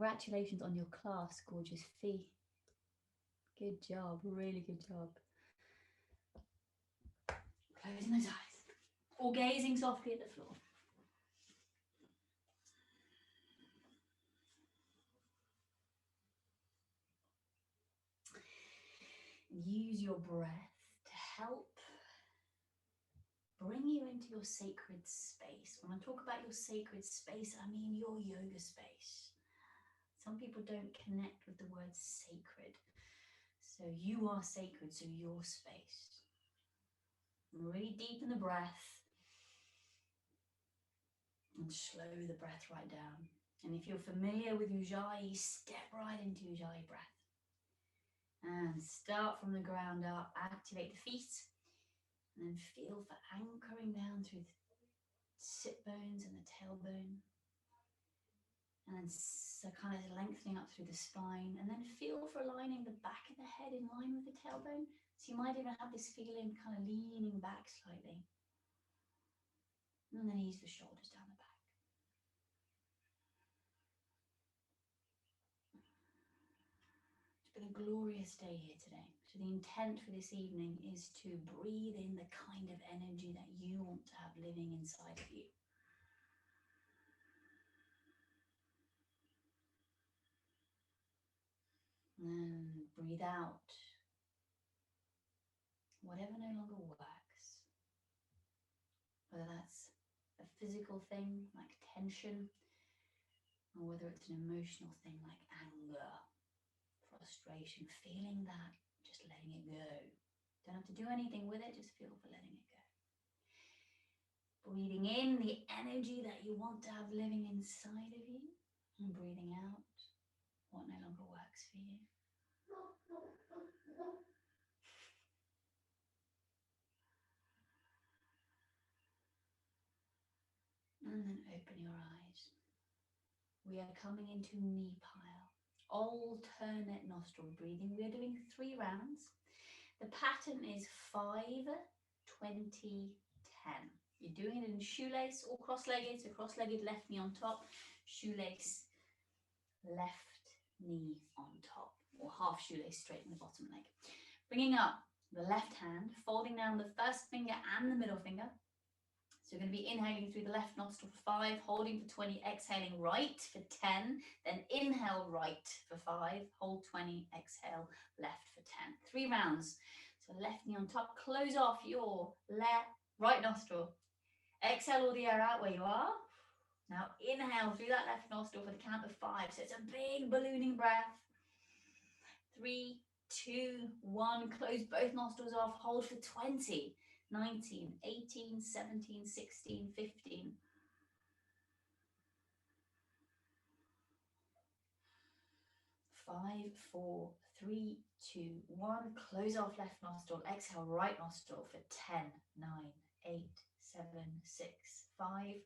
Congratulations on your class, gorgeous Fee. Good job, really good job. Closing those eyes or gazing softly at the floor. Use your breath to help bring you into your sacred space. When I talk about your sacred space, I mean your yoga space. Some people don't connect with the word sacred. So you are sacred, so your space. Really deepen the breath and slow the breath right down. And if you're familiar with Ujjayi, step right into Ujjayi breath. And start from the ground up, activate the feet, and then feel for anchoring down through the sit bones and the tailbone. And then so kind of lengthening up through the spine, and then feel for aligning the back of the head in line with the tailbone. So you might even have this feeling kind of leaning back slightly. And then ease the shoulders down the back. It's been a glorious day here today. So the intent for this evening is to breathe in the kind of energy that you want to have living inside of you. And breathe out whatever no longer works. Whether that's a physical thing like tension, or whether it's an emotional thing like anger, frustration, feeling that, just letting it go. Don't have to do anything with it, just feel for letting it go. Breathing in the energy that you want to have living inside of you, and breathing out what no longer works for you. And then open your eyes. We are coming into knee pile, alternate nostril breathing. We are doing 3 rounds. The pattern is 5, 20, 10. You're doing it in shoelace or cross-legged, so cross-legged, left knee on top, shoelace, left knee on top, or half shoelace, straight in the bottom leg. Bringing up the left hand, folding down the first finger and the middle finger. So you're going to be inhaling through the left nostril for 5, holding for 20, exhaling right for 10, then inhale right for 5, hold 20, exhale left for 10. 3 rounds. So left knee on top, close off your right nostril. Exhale all the air out where you are. Now inhale through that left nostril for the count of 5. So it's a big ballooning breath. 3, 2, 1. Close both nostrils off. Hold for 20, 19, 18, 17, 16, 15. 5, 4, 3, 2, 1. Close off left nostril. Exhale right nostril for 10, 9, 8, 7, 6, 5.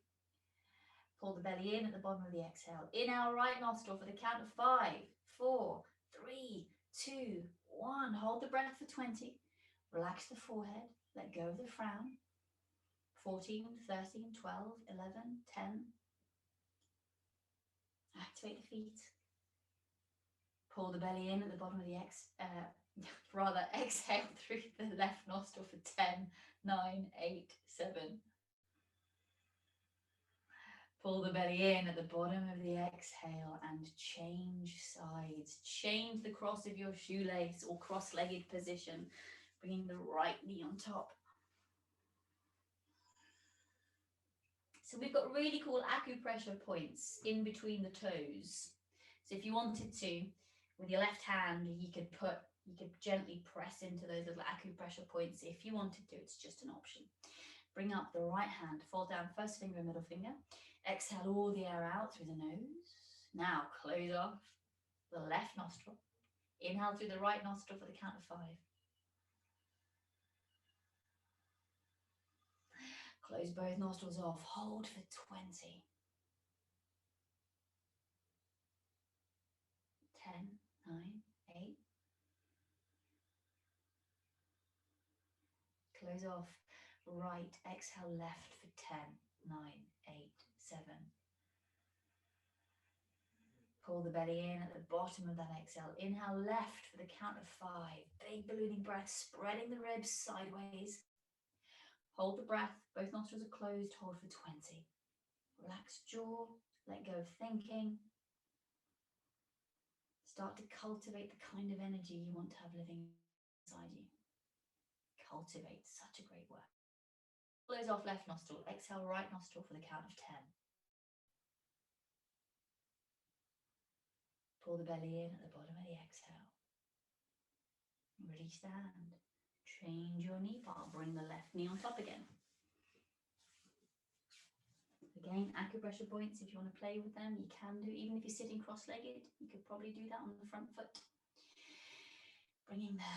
Pull the belly in at the bottom of the exhale. Inhale right nostril for the count of 5, 4, 3, 2, 1. Hold the breath for 20. Relax the forehead. Let go of the frown. 14, 13, 12, 11, 10. Activate the feet. Pull the belly in at the bottom of the exhale through the left nostril for 10, 9, 8, 7. Pull the belly in at the bottom of the exhale and change sides. Change the cross of your shoelace or cross-legged position, bringing the right knee on top. So we've got really cool acupressure points in between the toes. So if you wanted to, with your left hand, you could gently press into those little acupressure points. If you wanted to, it's just an option. Bring up the right hand, fold down first finger and middle finger. Exhale all the air out through the nose. Now close off the left nostril. Inhale through the right nostril for the count of 5. Close both nostrils off. Hold for 20. 10, 9, 8. Close off. Right. Exhale left for 10, 9, 8, 7. Pull the belly in at the bottom of that exhale. Inhale left for the count of 5. Big ballooning breath, spreading the ribs sideways. Hold the breath. Both nostrils are closed. Hold for 20. Relax jaw. Let go of thinking. Start to cultivate the kind of energy you want to have living inside you. Cultivate, such a great word. Close off left nostril. Exhale right nostril for the count of 10. Pull the belly in at the bottom of the exhale. Release the hand. Change your knee part. Bring the left knee on top again. Again, acupressure points, if you want to play with them, you can do. Even if you're sitting cross-legged, you could probably do that on the front foot. Bringing the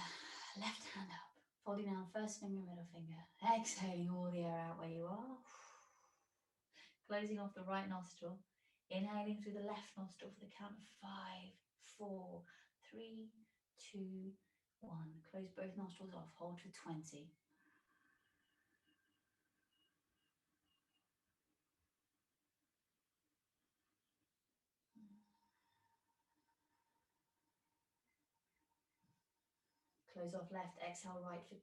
left hand up. Folding down first finger, middle finger. Exhaling all the air out where you are. Closing off the right nostril. Inhaling through the left nostril for the count of 5, 4, 3, 2, 1. Close both nostrils off. Hold for 20. Close off left. Exhale right for 10.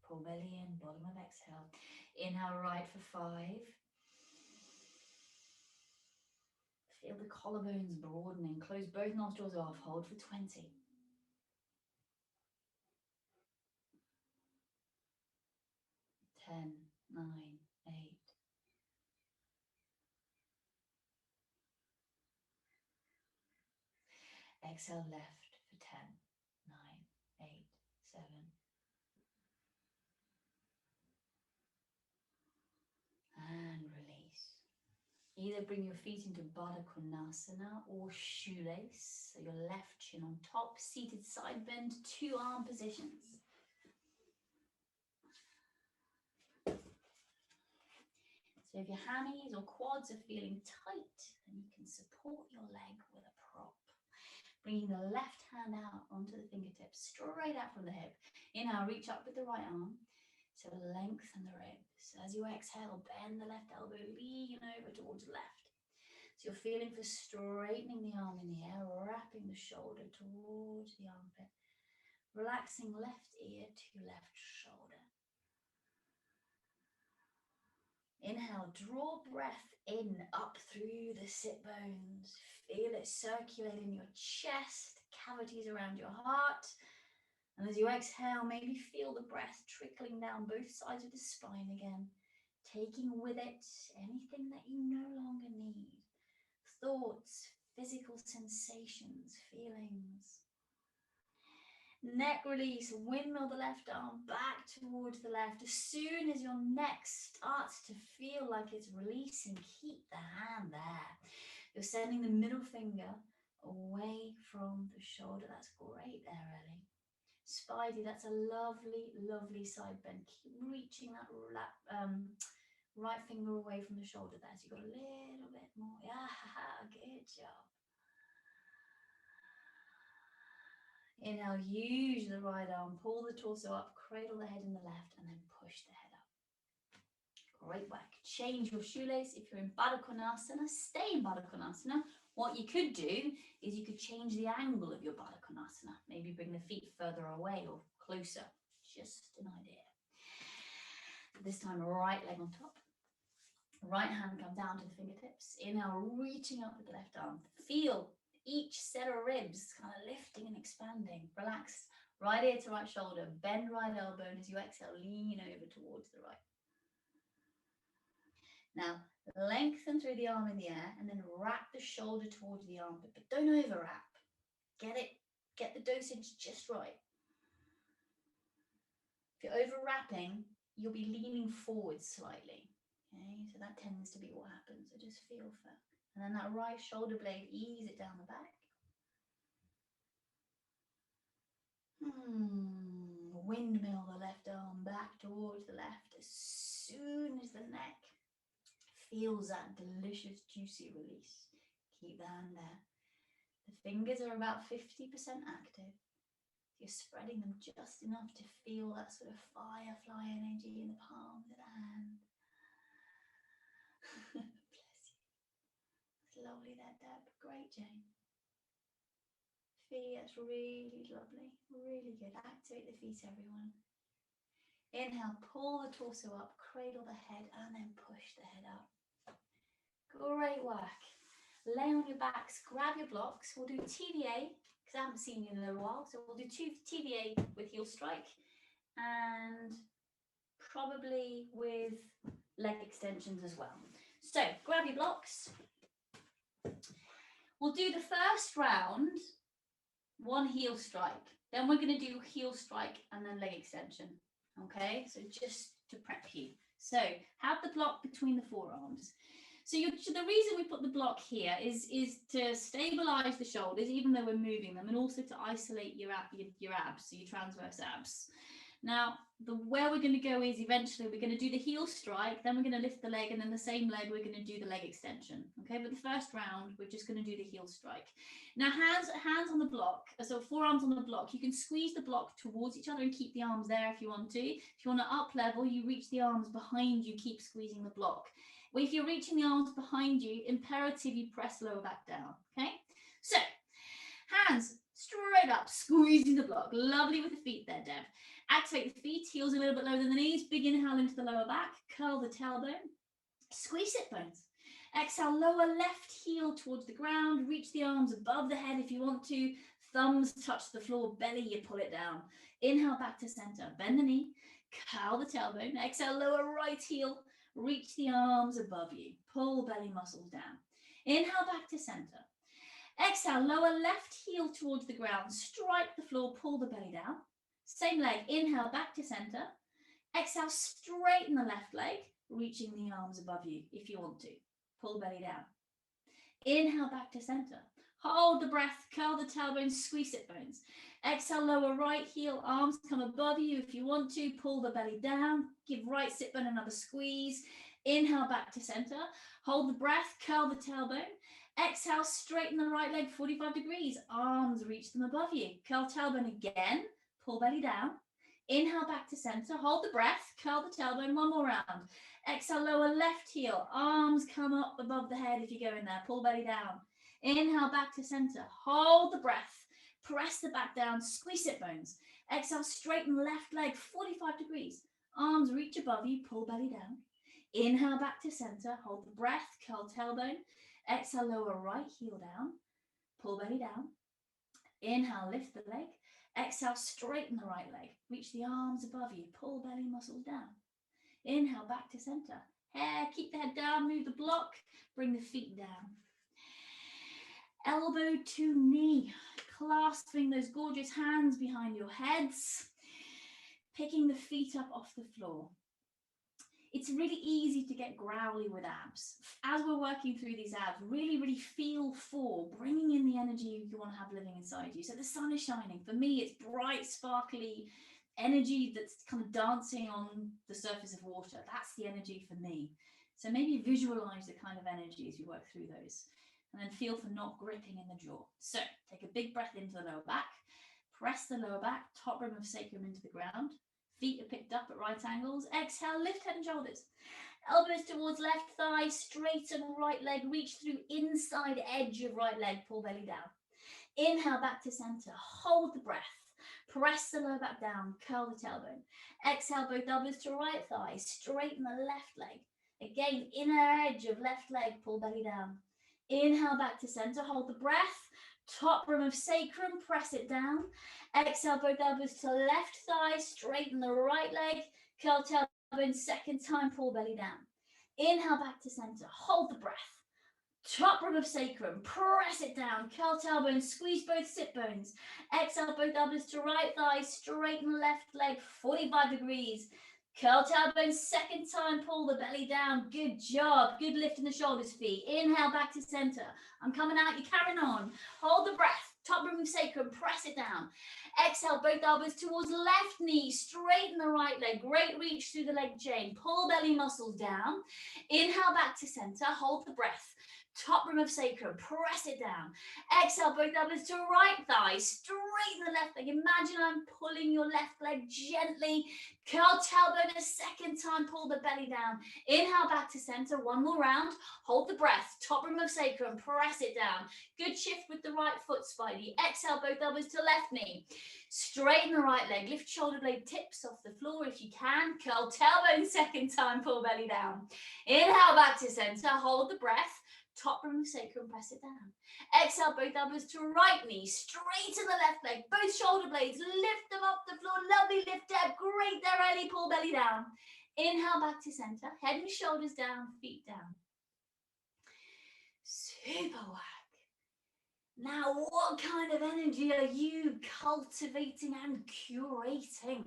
Pull belly in, bottom of exhale. Inhale right for 5. Feel the collarbones broadening. Close both nostrils off. Hold for 20. Ten, 9, 8. Exhale left for 10, 9, 8, 7. And release. Either bring your feet into Baddha Konasana or shoelace. So your left shin on top, seated side bend, 2 arm positions. So if your hammies or quads are feeling tight, then you can support your leg with a prop. Bringing the left hand out onto the fingertips, straight out from the hip. Inhale, reach up with the right arm. So lengthen the ribs. As you exhale, bend the left elbow, lean over towards the left. So you're feeling for straightening the arm in the air, wrapping the shoulder towards the armpit. Relaxing left ear to left shoulder. Inhale, draw breath in, up through the sit bones. Feel it circulating your chest, cavities around your heart. And as you exhale, maybe feel the breath trickling down both sides of the spine again, taking with it anything that you no longer need. Thoughts, physical sensations, feelings. Neck release, windmill the left arm back towards the left. As soon as your neck starts to feel like it's releasing, keep the hand there. You're sending the middle finger away from the shoulder. That's great there, Ellie. Spidey, that's a lovely, lovely side bend. Keep reaching that right finger away from the shoulder there. So you've got a little bit more. Yeah, good job. Inhale, use the right arm, pull the torso up, cradle the head in the left, and then push the head up. Great work. Change your shoelace. If you're in Baddha Konasana, stay in Baddha Konasana. What you could do is you could change the angle of your Baddha Konasana. Maybe bring the feet further away or closer. Just an idea. This time, right leg on top. Right hand come down to the fingertips. Inhale, reaching up with the left arm. Feel each set of ribs kind of lifting and expanding. Relax. Right ear to right shoulder. Bend right elbow. And as you exhale, lean over towards the right. Now, lengthen through the arm in the air and then wrap the shoulder towards the armpit, but don't overwrap. Get the dosage just right. If you're overwrapping, you'll be leaning forward slightly. Okay, so that tends to be what happens. So just feel for, and then that right shoulder blade, ease it down the back. Windmill the left arm back towards the left. As soon as the neck feels that delicious, juicy release, keep the hand there. The fingers are about 50% active. You're spreading them just enough to feel that sort of firefly energy in the palm of the hand. lovely there, Deb. Great, Jane. Feet, that's really lovely. Really good. Activate the feet, everyone. Inhale, pull the torso up, cradle the head, and then push the head up. Great work. Lay on your backs, grab your blocks. We'll do TVA, because I haven't seen you in a little while. So we'll do two TVA with heel strike, and probably with leg extensions as well. So grab your blocks. We'll do the first round, one heel strike. Then we're going to do heel strike and then leg extension. Okay, so just to prep you. So have the block between the forearms. So the reason we put the block here is to stabilize the shoulders, even though we're moving them, and also to isolate your abs, so your transverse abs. Now, where we're going to go is eventually we're going to do the heel strike, then we're going to lift the leg, and then the same leg we're going to do the leg extension. Okay, but the first round we're just going to do the heel strike. Now, hands on the block, so forearms on the block. You can squeeze the block towards each other and keep the arms there if you want to. If you want to up level, you reach the arms behind you, keep squeezing the block. Well, if you're reaching the arms behind you, imperative you press lower back down. Okay, so hands straight up, squeezing the block. Lovely with the feet there, Deb. Activate the feet, heels a little bit lower than the knees. Big inhale into the lower back. Curl the tailbone. Squeeze sit bones. Exhale, lower left heel towards the ground. Reach the arms above the head if you want to. Thumbs touch the floor. Belly, you pull it down. Inhale back to center. Bend the knee. Curl the tailbone. Exhale, lower right heel. Reach the arms above you. Pull belly muscles down. Inhale back to center. Exhale, lower left heel towards the ground. Strike the floor. Pull the belly down. Same leg, inhale back to center. Exhale, straighten the left leg, reaching the arms above you if you want to. Pull belly down. Inhale back to center. Hold the breath, curl the tailbone, squeeze sit bones. Exhale, lower right heel, arms come above you if you want to. Pull the belly down. Give right sit bone another squeeze. Inhale back to center. Hold the breath, curl the tailbone. Exhale, straighten the right leg 45 degrees. Arms reach them above you. Curl tailbone again. Pull belly down. Inhale back to center. Hold the breath. Curl the tailbone. One more round. Exhale, lower left heel. Arms come up above the head if you go in there. Pull belly down. Inhale back to center. Hold the breath. Press the back down. Squeeze sit bones. Exhale, straighten left leg 45 degrees. Arms reach above you. Pull belly down. Inhale back to center. Hold the breath. Curl tailbone. Exhale, lower right heel down. Pull belly down. Inhale, lift the leg. Exhale, straighten the right leg. Reach the arms above you. Pull belly muscles down. Inhale, back to center. Keep the head down. Move the block. Bring the feet down. Elbow to knee. Clasping those gorgeous hands behind your heads. Picking the feet up off the floor. It's really easy to get growly with abs. As we're working through these abs, really feel for bringing in the energy you want to have living inside you. So the sun is shining. For me, it's bright, sparkly energy that's kind of dancing on the surface of water. That's the energy for me. So maybe visualize the kind of energy as you work through those. And then feel for not gripping in the jaw. So take a big breath into the lower back. Press the lower back, top rim of sacrum into the ground. Feet are picked up at right angles. Exhale, lift head and shoulders. Elbows towards left thigh, straighten right leg, reach through inside edge of right leg, pull belly down. Inhale back to center, hold the breath. Press the lower back down, curl the tailbone. Exhale, both elbows to right thigh, straighten the left leg. Again, inner edge of left leg, pull belly down. Inhale back to center, hold the breath. Top rim of sacrum, press it down. Exhale, both elbows to left thigh, straighten the right leg. Curl tailbone, second time, pull belly down. Inhale back to center, hold the breath. Top rim of sacrum, press it down. Curl tailbone, squeeze both sit bones. Exhale, both elbows to right thigh, straighten left leg, 45 degrees. Curl tailbone, second time, pull the belly down. Good job. Good lift in the shoulders, feet. Inhale back to center. I'm coming out, you're carrying on. Hold the breath. Top rim of sacrum, press it down. Exhale, both elbows towards left knee. Straighten the right leg. Great reach through the leg chain. Pull belly muscles down. Inhale back to center. Hold the breath. top rim of sacrum, press it down. Exhale, both elbows to right thigh, straighten the left leg. Imagine I'm pulling your left leg gently. Curl tailbone a second time, pull the belly down. Inhale back to center, one more round. Hold the breath, top rim of sacrum, press it down. Good shift with the right foot, Spidey. Exhale, both elbows to left knee. Straighten the right leg, lift shoulder blade tips off the floor if you can. Curl tailbone second time, pull belly down. Inhale back to center, hold the breath. Top rim of sacrum, press it down. Exhale, both elbows to right knee, straight to the left leg, both shoulder blades, lift them up the floor, lovely lift, Deb, great there, Ellie, pull belly down. Inhale back to center, head and shoulders down, feet down. Super whack. Now, what kind of energy are you cultivating and curating?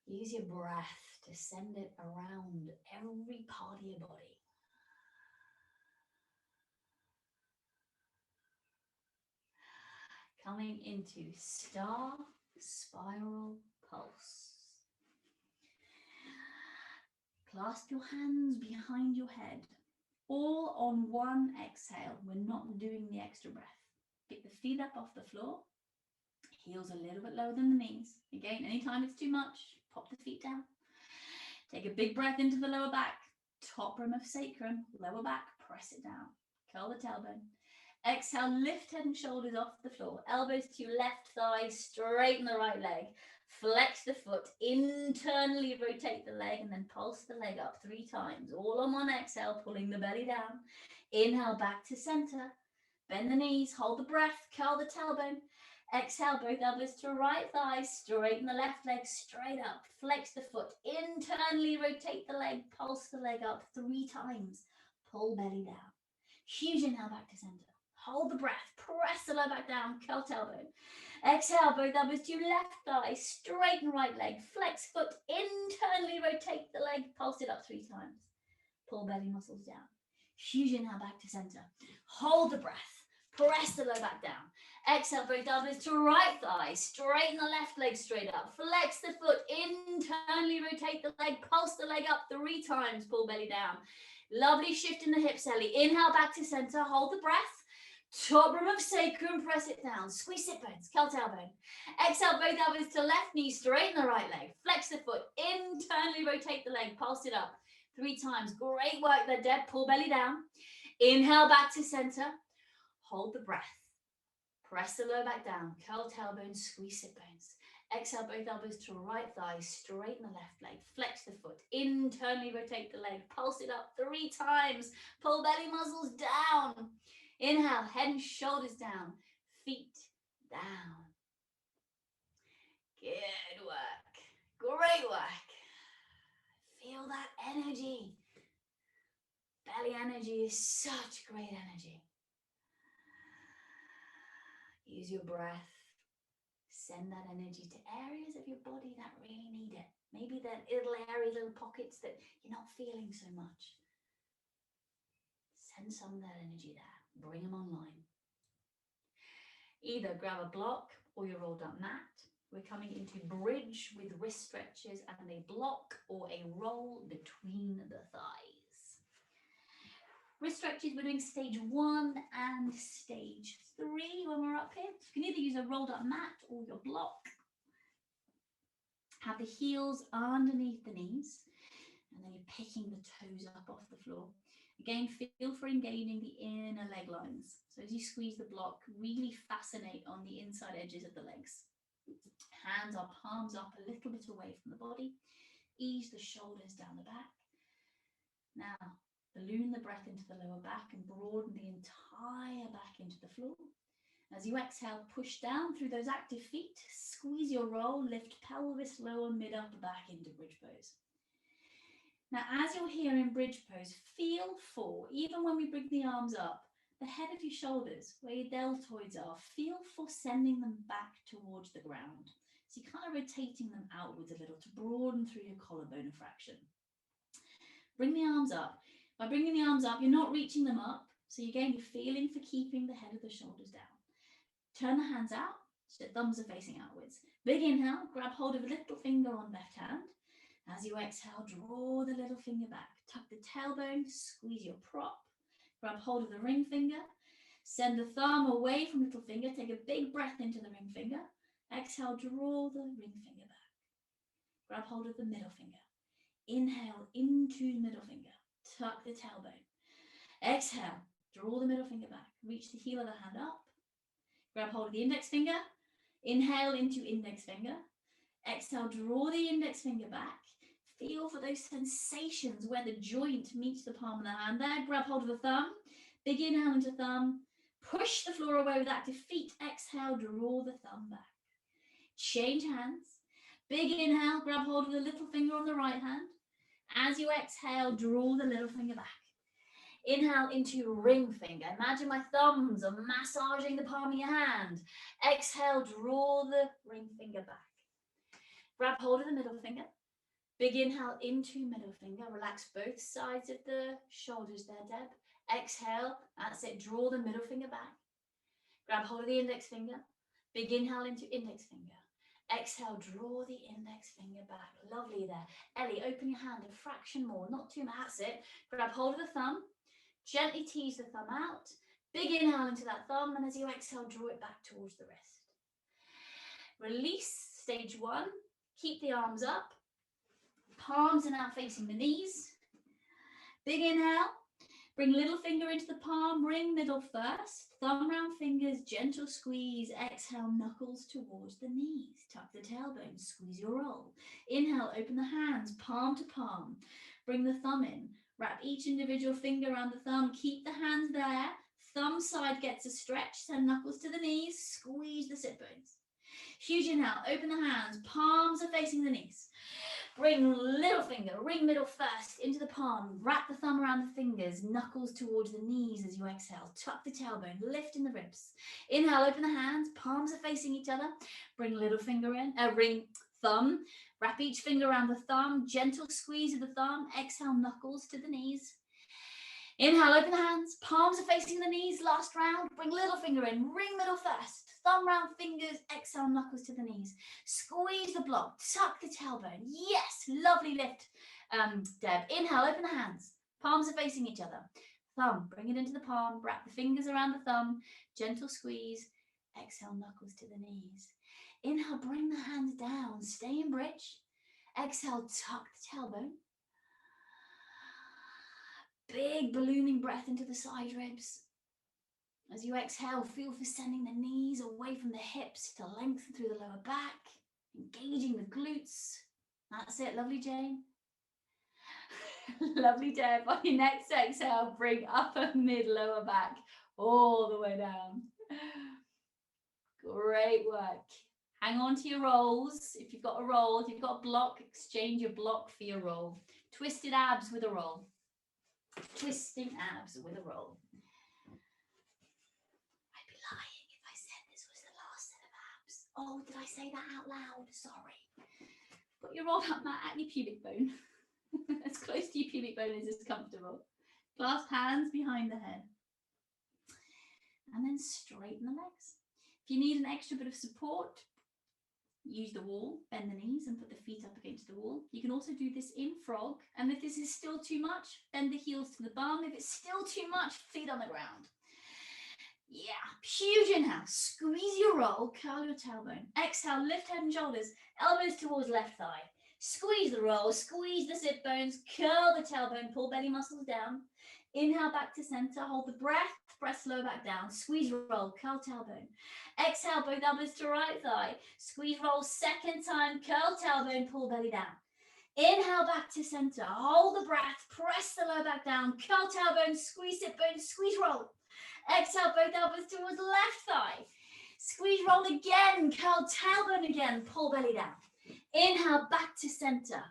Use your breath to send it around every part of your body. Coming into star spiral pulse. Clasp your hands behind your head, all on one exhale. We're not doing the extra breath. Pick the feet up off the floor, heels a little bit lower than the knees. Again, anytime it's too much, pop the feet down. Take a big breath into the lower back, top rim of sacrum, lower back, press it down. Curl the tailbone. Exhale, lift head and shoulders off the floor. Elbows to your left thigh, straighten the right leg. Flex the foot, internally rotate the leg, and then pulse the leg up 3 times. All on one exhale, pulling the belly down. Inhale, back to center. Bend the knees, hold the breath, curl the tailbone. Exhale, both elbows to right thigh, straighten the left leg straight up. Flex the foot, internally rotate the leg, pulse the leg up 3 times. Pull belly down. Huge inhale, back to center. Hold the breath, press the low back down, curl tailbone. Exhale, both elbows to left thigh, straighten right leg, flex foot, internally rotate the leg, pulse it up 3 times. Pull belly muscles down. Huge inhale, back to center. Hold the breath, press the low back down. Exhale, both elbows to right thigh, straighten the left leg straight up, flex the foot, internally rotate the leg, pulse the leg up 3 times, pull belly down. Lovely shift in the hips, Ellie. Inhale, back to center, hold the breath. Top rim of sacrum, press it down. Squeeze sit bones, curl tailbone. Exhale, both elbows to left knee, straighten the right leg. Flex the foot, internally rotate the leg, pulse it up 3 times. Great work there, Deb. Pull belly down. Inhale, back to center. Hold the breath. Press the lower back down, curl tailbone, squeeze sit bones. Exhale, both elbows to right thigh, straighten the left leg, flex the foot, internally rotate the leg, pulse it up 3 times. Pull belly muscles down. Inhale, head and shoulders down, feet down. Good work. Great work. Feel that energy. Belly energy is such great energy. Use your breath. Send that energy to areas of your body that really need it. Maybe that little airy little pockets that you're not feeling so much. Send some of that energy there. Bring them online. Either grab a block or your rolled up mat. We're coming into bridge with wrist stretches and a block or a roll between the thighs. Wrist stretches, we're doing stage 1 and stage 3 when we're up here. You can either use a rolled up mat or your block. Have the heels underneath the knees, and then you're picking the toes up off the floor. Again, feel for engaging the inner leg lines. So as you squeeze the block, really fascinate on the inside edges of the legs. Hands up, palms up, a little bit away from the body. Ease the shoulders down the back. Now, balloon the breath into the lower back and broaden the entire back into the floor. As you exhale, push down through those active feet. Squeeze your roll, lift pelvis, lower, mid, upper back into bridge pose. Now, as you're here in bridge pose, feel for, even when we bring the arms up, the head of your shoulders, where your deltoids are, feel for sending them back towards the ground. So you're kind of rotating them outwards a little to broaden through your collarbone a fraction. Bring the arms up. By bringing the arms up, you're not reaching them up. So again, you're feeling for keeping the head of the shoulders down. Turn the hands out, so the thumbs are facing outwards. Big inhale, grab hold of a little finger on left hand. As you exhale, draw the little finger back. Tuck the tailbone, squeeze your prop. Grab hold of the ring finger. Send the thumb away from little finger. Take a big breath into the ring finger. Exhale, draw the ring finger back. Grab hold of the middle finger. Inhale into the middle finger. Tuck the tailbone. Exhale, draw the middle finger back. Reach the heel of the hand up. Grab hold of the index finger. Inhale into index finger. Exhale, draw the index finger back. Feel for those sensations where the joint meets the palm of the hand there. Grab hold of the thumb. Big inhale into thumb. Push the floor away with active feet. Exhale, draw the thumb back. Change hands. Big inhale, grab hold of the little finger on the right hand. As you exhale, draw the little finger back. Inhale into ring finger. Imagine my thumbs are massaging the palm of your hand. Exhale, draw the ring finger back. Grab hold of the middle finger. Big inhale into middle finger. Relax both sides of the shoulders there, Deb. Exhale, that's it. Draw the middle finger back. Grab hold of the index finger. Big inhale into index finger. Exhale, draw the index finger back. Lovely there. Ellie, open your hand a fraction more, not too much. That's it. Grab hold of the thumb. Gently tease the thumb out. Big inhale into that thumb, and as you exhale, draw it back towards the wrist. Release, stage one. Keep the arms up. Palms are now facing the knees. Big inhale. Bring little finger into the palm, ring middle first. Thumb round fingers, gentle squeeze. Exhale, knuckles towards the knees. Tuck the tailbone, squeeze your roll. Inhale, open the hands, palm to palm. Bring the thumb in. Wrap each individual finger around the thumb. Keep the hands there. Thumb side gets a stretch. Send knuckles to the knees. Squeeze the sit bones. Huge inhale, open the hands. Palms are facing the knees. Bring little finger, ring middle first into the palm. Wrap the thumb around the fingers. Knuckles towards the knees as you exhale. Tuck the tailbone, lift in the ribs. Inhale, open the hands. Palms are facing each other. Bring little finger in, ring thumb. Wrap each finger around the thumb. Gentle squeeze of the thumb. Exhale, knuckles to the knees. Inhale, open the hands. Palms are facing the knees. Last round. Bring little finger in. Ring middle first. Thumb round fingers. Exhale, knuckles to the knees. Squeeze the block. Tuck the tailbone. Yes, lovely lift, Deb. Inhale, open the hands. Palms are facing each other. Thumb, bring it into the palm. Wrap the fingers around the thumb. Gentle squeeze. Exhale, knuckles to the knees. Inhale, bring the hands down. Stay in bridge. Exhale, tuck the tailbone. Big ballooning breath into the side ribs. As you exhale, feel for sending the knees away from the hips to lengthen through the lower back, engaging the glutes. That's it, lovely Jane. Lovely Deb. On your next exhale, bring upper, mid, lower back all the way down. Great work. Hang on to your rolls. If you've got a roll, if you've got a block, exchange your block for your roll. Twisted abs with a roll. Twisting abs with a roll. I'd be lying if I said this was the last set of abs. Oh, did I say that out loud? Sorry. Put your roll up mat at your pubic bone. As close to your pubic bone as is comfortable. Clasp hands behind the head. And then straighten the legs. If you need an extra bit of support, use the wall, bend the knees and put the feet up against the wall. You can also do this in frog. And if this is still too much, bend the heels to the bum. If it's still too much, feet on the ground. Yeah, huge inhale. Squeeze your roll, curl your tailbone. Exhale, lift head and shoulders, elbows towards left thigh. Squeeze the roll, squeeze the sit bones, curl the tailbone, pull belly muscles down. Inhale back to center, hold the breath, press low back down. Squeeze roll, curl tailbone. Exhale, both elbows to right thigh. Squeeze roll, second time, curl tailbone, pull belly down. Inhale back to center, hold the breath, press the low back down, curl tailbone, squeeze sit bone, squeeze roll. Exhale, both elbows towards left thigh. Squeeze roll again, curl tailbone again, pull belly down. Inhale back to center,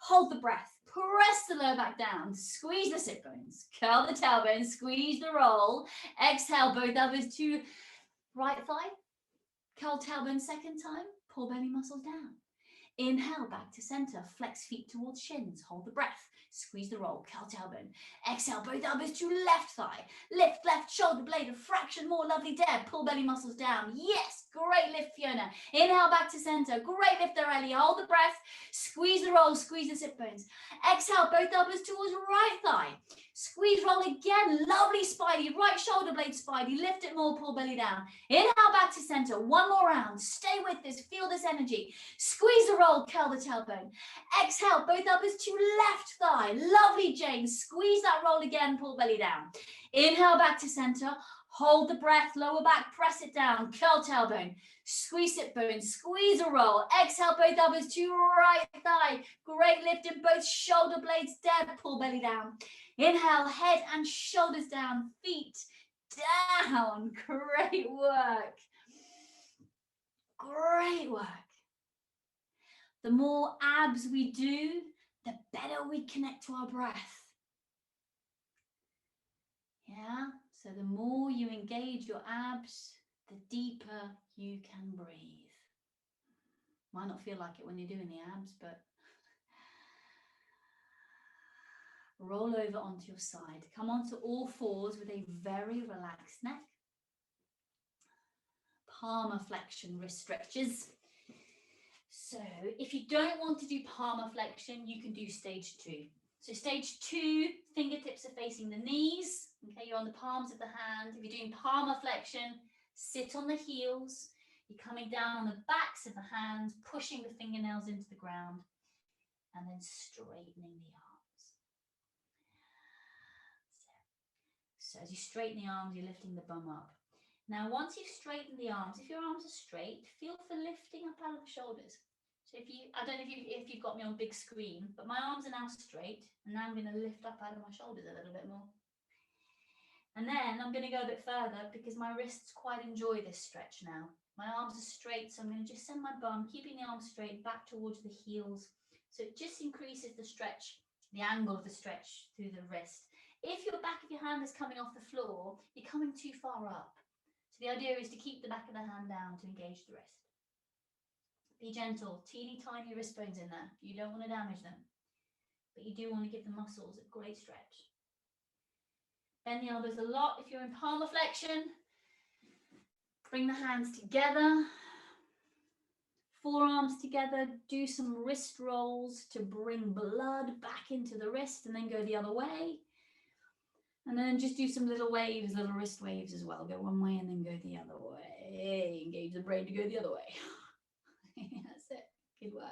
hold the breath, press the low back down, squeeze the sit bones, curl the tailbone, squeeze the roll. Exhale, both elbows to right thigh, curl tailbone second time, pull belly muscles down. Inhale back to center, flex feet towards shins, hold the breath. Squeeze the roll, curl tailbone. Exhale, both elbows to left thigh. Lift left shoulder blade a fraction more, lovely Deb. Pull belly muscles down. Yes, great lift, Fiona. Inhale back to center. Great lift there, Ellie. Hold the breath. Squeeze the roll, squeeze the sit bones. Exhale, both elbows towards right thigh. Squeeze, roll again. Lovely Spidey. Right shoulder blade Spidey. Lift it more, pull belly down. Inhale back to center. One more round. Stay with this. Feel this energy. Squeeze the roll, curl the tailbone. Exhale, both elbows to left thigh. Lovely, Jane. Squeeze that roll again, pull belly down. Inhale back to center. Hold the breath, lower back, press it down. Curl tailbone. Squeeze sit bone. Squeeze a roll. Exhale, both elbows to right thigh. Great lift in both shoulder blades. Deb, pull belly down. Inhale, head and shoulders down. Feet down. Great work. Great work. The more abs we do, the better we connect to our breath. Yeah, so the more you engage your abs, the deeper you can breathe. Might not feel like it when you're doing the abs, but roll over onto your side. Come onto all fours with a very relaxed neck. Palmar flexion, wrist stretches. So if you don't want to do palmar flexion, you can do stage 2. So stage 2, fingertips are facing the knees. Okay, you're on the palms of the hand. If you're doing palmar flexion, sit on the heels. You're coming down on the backs of the hands, pushing the fingernails into the ground, and then straightening the arms. So as you straighten the arms, you're lifting the bum up. Now, once you've straightened the arms, if your arms are straight, feel for lifting up out of the shoulders. So I don't know if you've got me on big screen, but my arms are now straight, and now I'm going to lift up out of my shoulders a little bit more. And then I'm going to go a bit further because my wrists quite enjoy this stretch now. My arms are straight, so I'm going to just send my bum, keeping the arms straight, back towards the heels. So it just increases the stretch, the angle of the stretch through the wrist. If your back of your hand is coming off the floor, you're coming too far up. So the idea is to keep the back of the hand down to engage the wrist. Be gentle, teeny tiny wrist bones in there. You don't want to damage them, but you do want to give the muscles a great stretch. Bend the elbows a lot if you're in palmar flexion. Bring the hands together, forearms together, do some wrist rolls to bring blood back into the wrist and then go the other way. And then just do some little waves, little wrist waves as well. Go one way and then go the other way. Engage the brain to go the other way. That's it. Good work.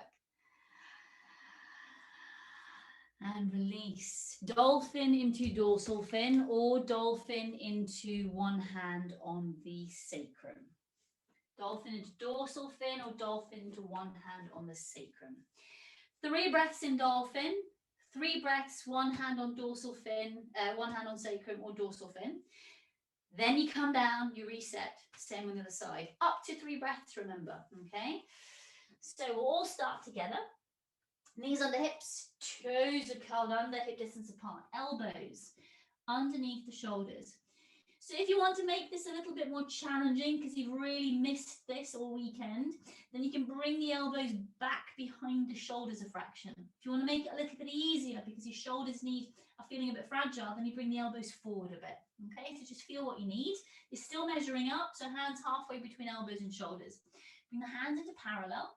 And release. Dolphin into dorsal fin or dolphin into one hand on the sacrum. Dolphin into dorsal fin or dolphin into one hand on the sacrum. 3 breaths in dolphin, 3 breaths, one hand on dorsal fin, one hand on sacrum or dorsal fin. Then you come down, you reset, same on the other side. Up to 3 breaths, remember, okay? So we'll all start together. Knees under hips, toes are curled under, hip distance apart, elbows underneath the shoulders. So if you want to make this a little bit more challenging because you've really missed this all weekend, then you can bring the elbows back behind the shoulders a fraction. If you want to make it a little bit easier because your shoulders are feeling a bit fragile, then you bring the elbows forward a bit. Okay, so just feel what you need. You're still measuring up, so hands halfway between elbows and shoulders. Bring the hands into parallel.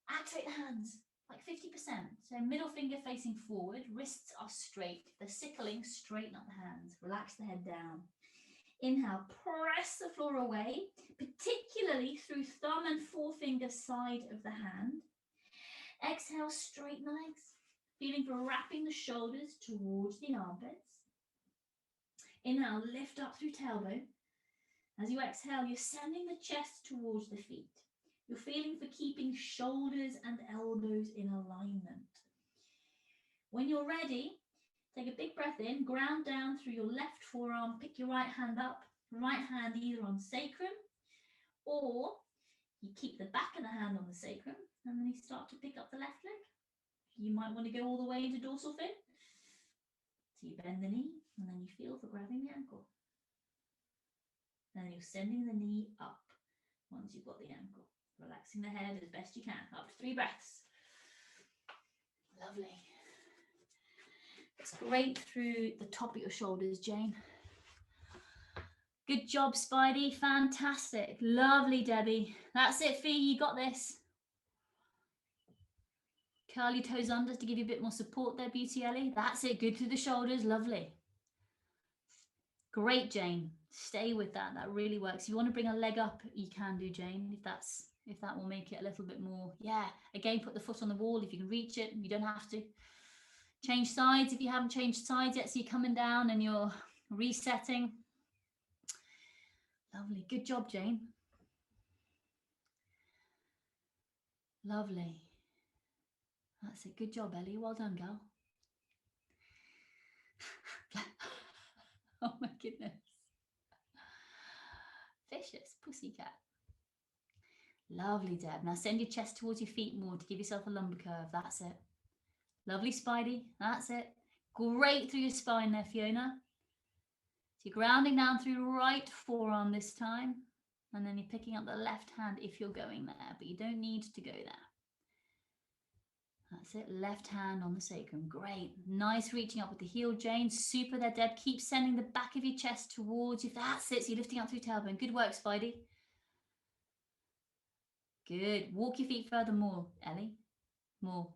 Activate the hands, like 50%. So middle finger facing forward, wrists are straight. They're sickling, straighten up the hands. Relax the head down. Inhale, press the floor away, particularly through thumb and forefinger side of the hand. Exhale, straighten the legs. Feeling for wrapping the shoulders towards the armpits. Inhale, lift up through tailbone. As you exhale, you're sending the chest towards the feet. You're feeling for keeping shoulders and elbows in alignment. When you're ready, take a big breath in, ground down through your left forearm, pick your right hand up, right hand either on sacrum, or you keep the back of the hand on the sacrum, and then you start to pick up the left leg. You might want to go all the way into dorsal fin. So you bend the knee, and then you feel for grabbing the ankle. And then you're sending the knee up once you've got the ankle. Relaxing the head as best you can. Up to 3 breaths. Lovely. Relax right through the top of your shoulders, Jane. Good job, Spidey. Fantastic. Lovely, Debbie. That's it, Fee. You got this. Curl your toes under to give you a bit more support there, Beauty Ellie. That's it. Good through the shoulders. Lovely. Great, Jane. Stay with that. That really works. If you want to bring a leg up, you can do, Jane, if that will make it a little bit more. Yeah. Again, put the foot on the wall if you can reach it. You don't have to. Change sides if you haven't changed sides yet. So you're coming down and you're resetting. Lovely. Good job, Jane. Lovely. That's it. Good job, Ellie. Well done, girl. Oh my goodness. Vicious pussycat. Lovely, Deb. Now send your chest towards your feet more to give yourself a lumbar curve. That's it. Lovely, Spidey. That's it. Great through your spine there, Fiona. So you're grounding down through the right forearm this time. And then you're picking up the left hand if you're going there, but you don't need to go there. That's it. Left hand on the sacrum. Great. Nice reaching up with the heel, Jane. Super there, Deb. Keep sending the back of your chest towards you. That's it. So you're lifting up through tailbone. Good work, Spidey. Good. Walk your feet further more, Ellie. More.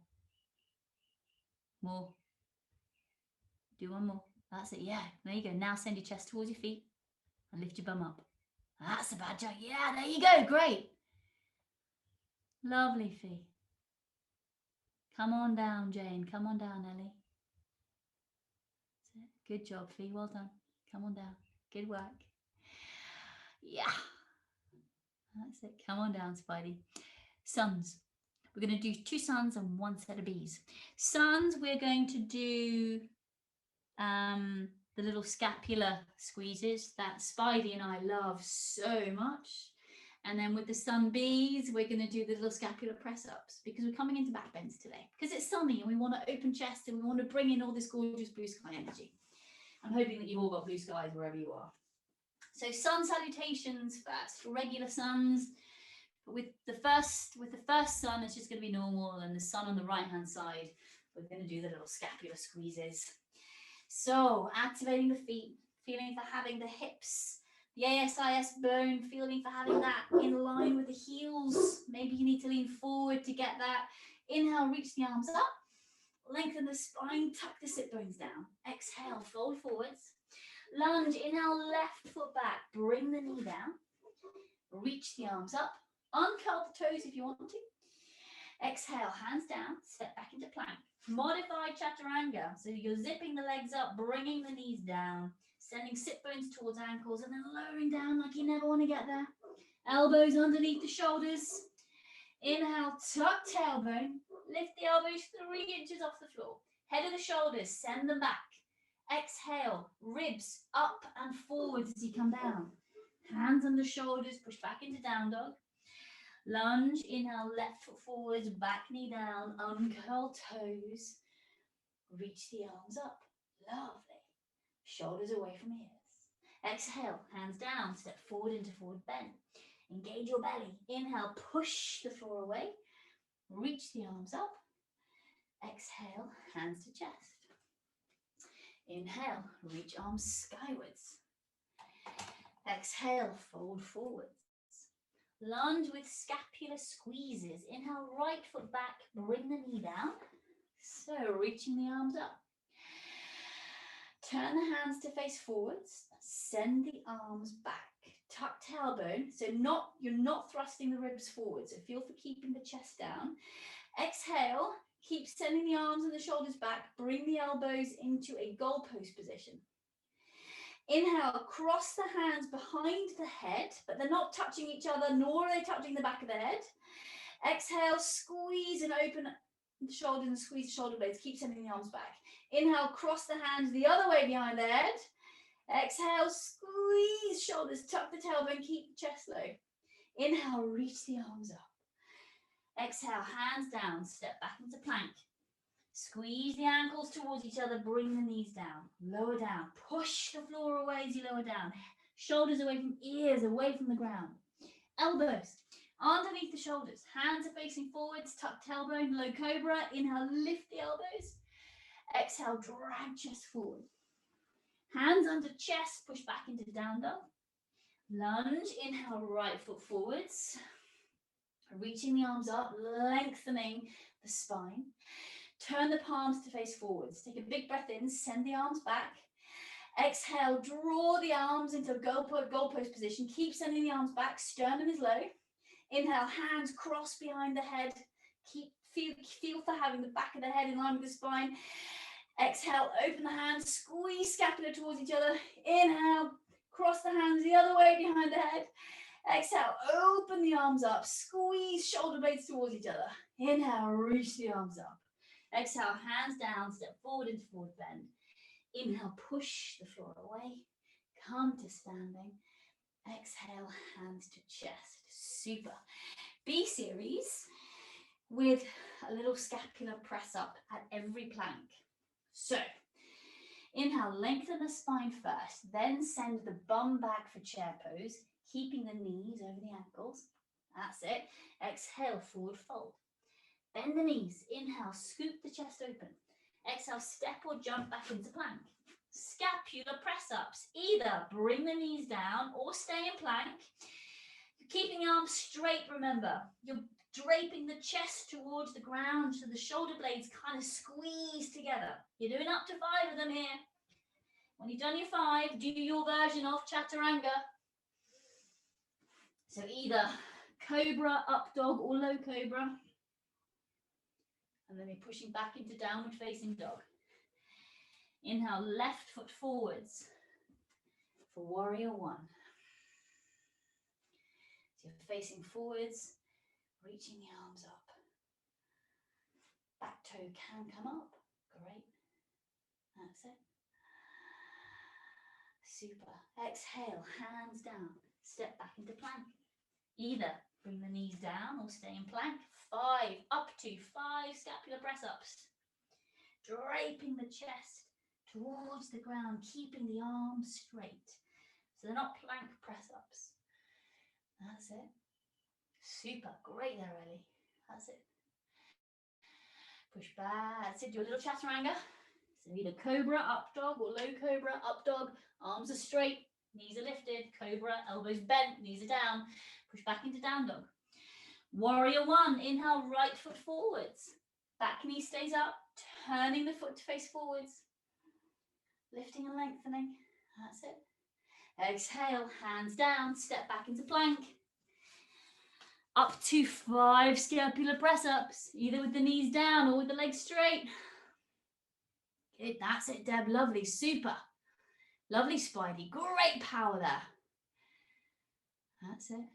More. Do one more. That's it. Yeah. There you go. Now send your chest towards your feet and lift your bum up. That's a bad job. Yeah, there you go. Great. Lovely, Fee. Come on down, Jane. Come on down, Ellie. That's it. Good job, Fee. Well done. Come on down. Good work. Yeah. That's it. Come on down, Spidey. Suns. We're going to do 2 suns and 1 set of bees. Suns, we're going to do the little scapular squeezes that Spidey and I love so much. And then with the sun bees, we're going to do the little scapular press-ups because we're coming into backbends today. Because it's sunny and we want to open chest and we want to bring in all this gorgeous blue sky energy. I'm hoping that you've all got blue skies wherever you are. So sun salutations first, regular suns. With the first sun, it's just going to be normal, and the sun on the right-hand side, we're going to do the little scapular squeezes. So activating the feet, feeling for having the hips, the ASIS bone, feeling for having that in line with the heels. Maybe you need to lean forward to get that. Inhale, reach the arms up, lengthen the spine, tuck the sit bones down. Exhale, fold forwards. Lunge, inhale, left foot back, bring the knee down. Reach the arms up, uncurl the toes if you want to. Exhale, hands down, step back into plank. Modified chaturanga, so you're zipping the legs up, bringing the knees down, sending sit bones towards ankles, and then lowering down like you never want to get there. Elbows underneath the shoulders. Inhale, tuck tailbone, lift the elbows 3 inches off the floor. Head of the shoulders, send them back. Exhale, ribs up and forwards as you come down. Hands on the shoulders, push back into down dog. Lunge, inhale, left foot forwards, back knee down, uncurl toes. Reach the arms up. Lovely. Shoulders away from ears. Exhale, hands down, step forward into forward bend. Engage your belly. Inhale, push the floor away. Reach the arms up. Exhale, hands to chest. Inhale, reach arms skywards. Exhale, fold forwards. Lunge with scapular squeezes. Inhale, right foot back, bring the knee down. So reaching the arms up. Turn the hands to face forwards. Send the arms back. Tuck tailbone. So you're not thrusting the ribs forward. So feel for keeping the chest down. Exhale. Keep sending the arms and the shoulders back. Bring the elbows into a goalpost position. Inhale, cross the hands behind the head, but they're not touching each other, nor are they touching the back of the head. Exhale, squeeze and open the shoulders and squeeze the shoulder blades. Keep sending the arms back. Inhale, cross the hands the other way behind the head. Exhale, squeeze shoulders, tuck the tailbone, keep the chest low. Inhale, reach the arms up. Exhale, hands down, step back into plank. Squeeze the ankles towards each other, bring the knees down, lower down, push the floor away as you lower down, shoulders away from ears, away from the ground. Elbows underneath the shoulders, hands are facing forwards, tuck tailbone, low cobra. Inhale, lift the elbows. Exhale, drag chest forward. Hands under chest, push back into down dog. Lunge, inhale, right foot forwards. Reaching the arms up, lengthening the spine. Turn the palms to face forwards. Take a big breath in, send the arms back. Exhale, draw the arms into a goalpost position. Keep sending the arms back, sternum is low. Inhale, hands cross behind the head. Feel for having the back of the head in line with the spine. Exhale, open the hands, squeeze scapula towards each other. Inhale, cross the hands the other way behind the head. Exhale, open the arms up, squeeze shoulder blades towards each other. Inhale, reach the arms up. Exhale, hands down, step forward into forward bend. Inhale, push the floor away, come to standing. Exhale, hands to chest. Super. B series with a little scapular press up at every plank. So, inhale, lengthen the spine first, then send the bum back for chair pose, keeping the knees over the ankles. That's it. Exhale, forward fold. Bend the knees. Inhale, scoop the chest open. Exhale, step or jump back into plank. Scapular press ups. Either bring the knees down or stay in plank. Keeping the arms straight, remember. You're draping the chest towards the ground so the shoulder blades kind of squeeze together. You're doing up to 5 of them here. When you've done your 5, do your version of chaturanga. So either cobra, up dog, or low cobra. And then you're pushing back into downward facing dog. Inhale, left foot forwards for warrior 1. So you're facing forwards, reaching the arms up. Back toe can come up. Great. That's it. Super. Exhale, hands down. Step back into plank. Either bring the knees down or stay in plank. 5, up to 5 scapular press ups. Draping the chest towards the ground, keeping the arms straight. So they're not plank press ups. That's it. Super. Great there, Ellie. That's it. Push back. That's it. Do a little chaturanga. So either cobra, up dog, or low cobra, up dog. Arms are straight, knees are lifted. Cobra, elbows bent, knees are down. Push back into down dog. Warrior 1. Inhale, right foot forwards. Back knee stays up. Turning the foot to face forwards. Lifting and lengthening. That's it. Exhale, hands down. Step back into plank. Up to 5 scapular press ups, either with the knees down or with the legs straight. Good, that's it, Deb. Lovely, super. Lovely, Spidey. Great power there. That's it.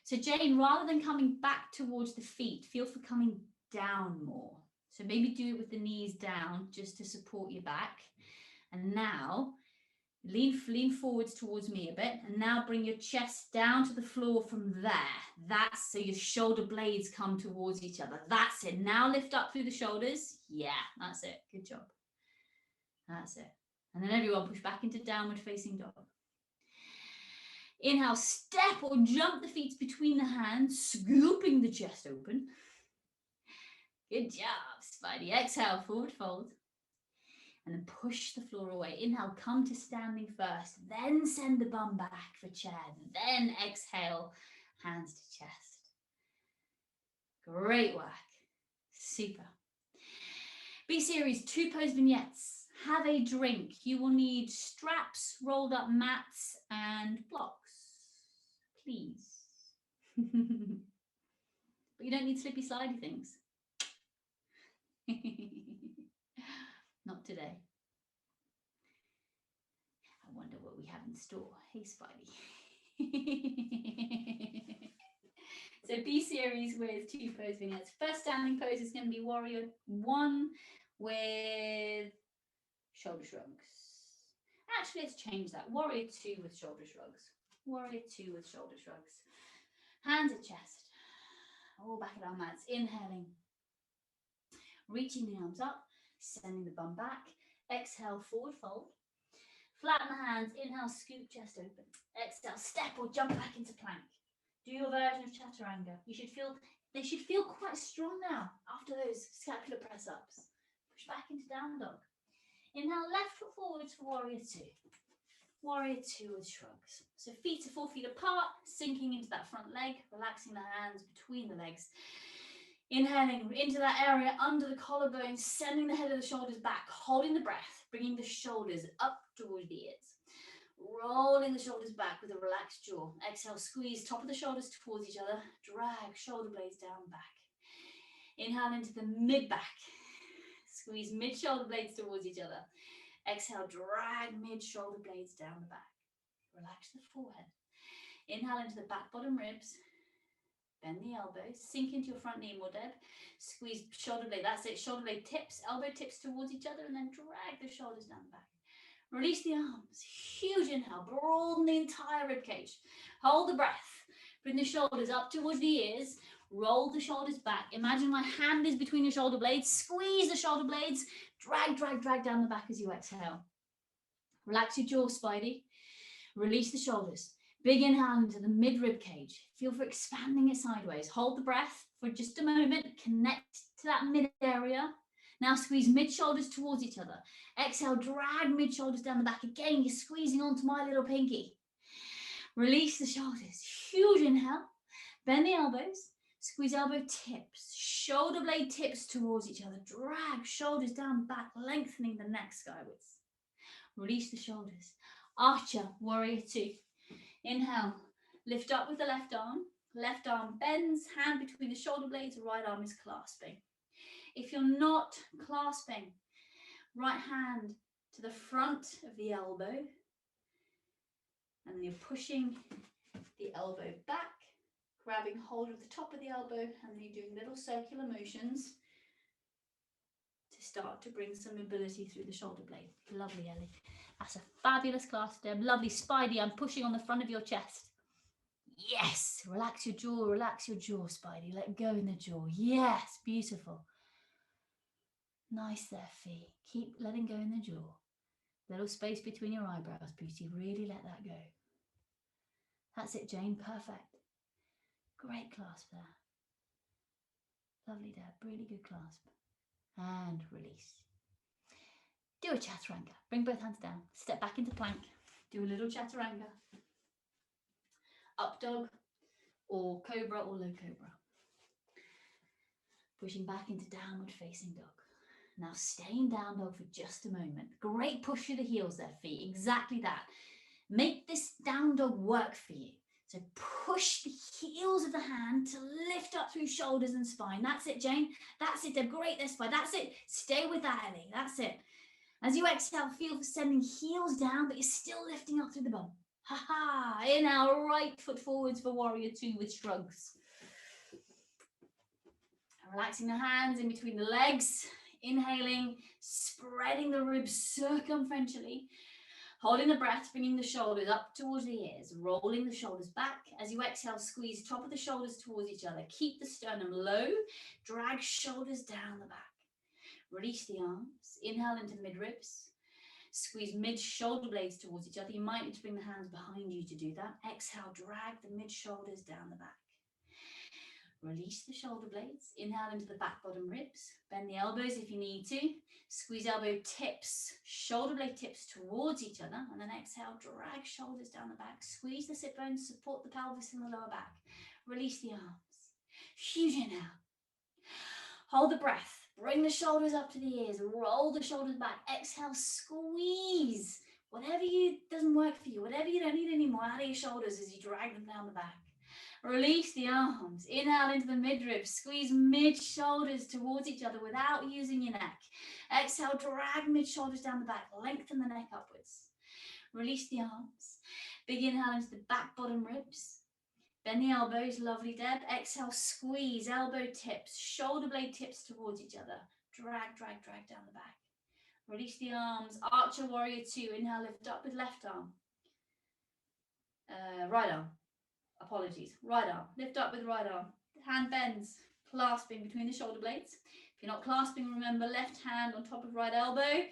So Jane, rather than coming back towards the feet, feel for coming down more. So maybe do it with the knees down just to support your back. And now lean forwards towards me a bit, and now bring your chest down to the floor from there. That's so your shoulder blades come towards each other. That's it. Now lift up through the shoulders. Yeah, that's it. Good job. That's it. And then everyone push back into downward facing dog. Inhale, step or jump the feet between the hands, scooping the chest open. Good job, Spidey. Exhale, forward fold. And then push the floor away. Inhale, come to standing first. Then send the bum back for chair. Then exhale, hands to chest. Great work. Super. B series, 2 pose vignettes. Have a drink. You will need straps, rolled up mats, and blocks. Please. But you don't need slippy slidey things. Not today. I wonder what we have in store. Hey, Spidey. So B series with 2 pose vignettes. First standing pose is going to be warrior 1 with shoulder shrugs. Actually, let's change that. Warrior 2 with shoulder shrugs. Warrior 2 with shoulder shrugs. Hands at chest. All back at our mats. Inhaling. Reaching the arms up. Sending the bum back. Exhale, forward fold. Flatten the hands. Inhale, scoop chest open. Exhale, step or jump back into plank. Do your version of chaturanga. They should feel quite strong now after those scapular press ups. back into down dog. Inhale, left foot forwards for warrior two. Warrior two with shrugs. So feet are 4 feet apart, sinking into that front leg, relaxing the hands between the legs. Inhaling into that area under the collarbones, sending the head of the shoulders back, holding the breath, bringing the shoulders up towards the ears. Rolling the shoulders back with a relaxed jaw. Exhale, squeeze top of the shoulders towards each other. Drag shoulder blades down back. Inhale into the mid-back. Squeeze mid-shoulder blades towards each other. Exhale, drag mid-shoulder blades down the back. Relax the forehead. Inhale into the back bottom ribs. Bend the elbows. Sink into your front knee more, Deb. Squeeze shoulder blade. That's it. Shoulder blade tips. Elbow tips towards each other. And then drag the shoulders down the back. Release the arms. Huge inhale. Broaden the entire rib cage. Hold the breath. Bring the shoulders up towards the ears. Roll the shoulders back. Imagine my hand is between your shoulder blades. Squeeze the shoulder blades. Drag, drag, drag down the back as you exhale. Relax your jaw, Spidey. Release the shoulders. Big inhale into the mid-rib cage. Feel for expanding it sideways. Hold the breath for just a moment. Connect to that mid area. Now squeeze mid-shoulders towards each other. Exhale, drag mid-shoulders down the back. Again, you're squeezing onto my little pinky. Release the shoulders. Huge inhale. Bend the elbows. Squeeze elbow tips. Shoulder blade tips towards each other. Drag shoulders down the back, lengthening the neck skywards. Release the shoulders. Archer, warrior two. Inhale. Lift up with the left arm. Left arm bends, hand between the shoulder blades. Right arm is clasping. If you're not clasping, right hand to the front of the elbow, and then you're pushing the elbow back, grabbing hold of the top of the elbow, and then you're doing little circular motions to start to bring some mobility through the shoulder blade. Lovely, Ellie. That's a fabulous clasp, Deb. Lovely. Spidey, I'm pushing on the front of your chest. Yes. Relax your jaw, Spidey. Let go in the jaw. Yes. Beautiful. Nice there, Fee. Keep letting go in the jaw. Little space between your eyebrows, beauty. Really let that go. That's it, Jane. Perfect. Great clasp there. Lovely, Deb. Really good clasp. And release. Do a chaturanga. Bring both hands down. Step back into plank. Do a little chaturanga. Up dog or cobra or low cobra. Pushing back into downward facing dog. Now stay in down dog for just a moment. Great push through the heels there, feet. Exactly that. Make this down dog work for you. So push the heels of the hand to lift up through shoulders and spine. That's it, Jane. That's it, Deb. Great this spine. That's it. Stay with that, Ellie. That's it. As you exhale, feel for sending heels down, but you're still lifting up through the bum. Ha ha. Inhale, right foot forwards for warrior two with shrugs. Relaxing the hands in between the legs. Inhaling, spreading the ribs circumferentially. Holding the breath, bringing the shoulders up towards the ears. Rolling the shoulders back. As you exhale, squeeze top of the shoulders towards each other. Keep the sternum low. Drag shoulders down the back. Release the arms. Inhale into the mid-ribs. Squeeze mid-shoulder blades towards each other. You might need to bring the hands behind you to do that. Exhale, drag the mid-shoulders down the back. Release the shoulder blades. Inhale into the back bottom ribs. Bend the elbows if you need to. Squeeze elbow tips, shoulder blade tips towards each other. And then exhale, drag shoulders down the back. Squeeze the sit bones, support the pelvis in the lower back. Release the arms. Huge inhale. Hold the breath. Bring the shoulders up to the ears. Roll the shoulders back. Exhale, squeeze. Whatever doesn't work for you, whatever you don't need anymore out of your shoulders as you drag them down the back. Release the arms. Inhale into the midribs. Squeeze mid-shoulders towards each other without using your neck. Exhale, drag mid-shoulders down the back. Lengthen the neck upwards. Release the arms. Big inhale into the back bottom ribs. Bend the elbows, lovely, Deb. Exhale, squeeze, elbow tips, shoulder blade tips towards each other. Drag, drag, drag down the back. Release the arms. Archer warrior two. Inhale, lift up with left arm. Right arm. Apologies. Right arm. Lift up with right arm. Hand bends, clasping between the shoulder blades. If you're not clasping, remember left hand on top of right elbow.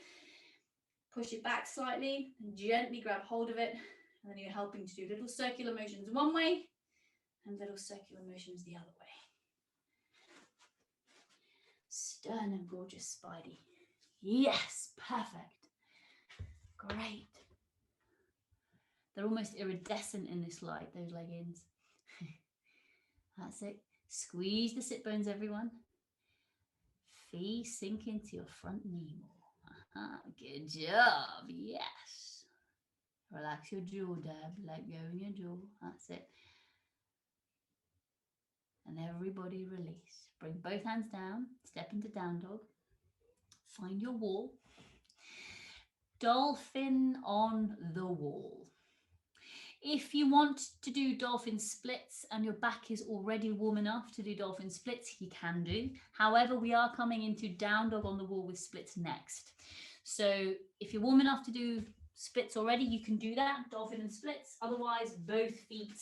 Push it back slightly and gently grab hold of it. And then you're helping to do little circular motions one way and little circular motions the other way. Sternum, gorgeous Spidey. Yes, perfect. Great. They're almost iridescent in this light, those leggings. That's it. Squeeze the sit bones, everyone. Feet sink into your front knee more. Good job. Yes. Relax your jaw, Deb. Let go in your jaw. That's it. And everybody release. Bring both hands down. Step into down dog. Find your wall. Dolphin on the wall. If you want to do dolphin splits and your back is already warm enough to do dolphin splits, you can do. However, we are coming into down dog on the wall with splits next. So if you're warm enough to do splits already, you can do that, dolphin and splits. Otherwise, both feet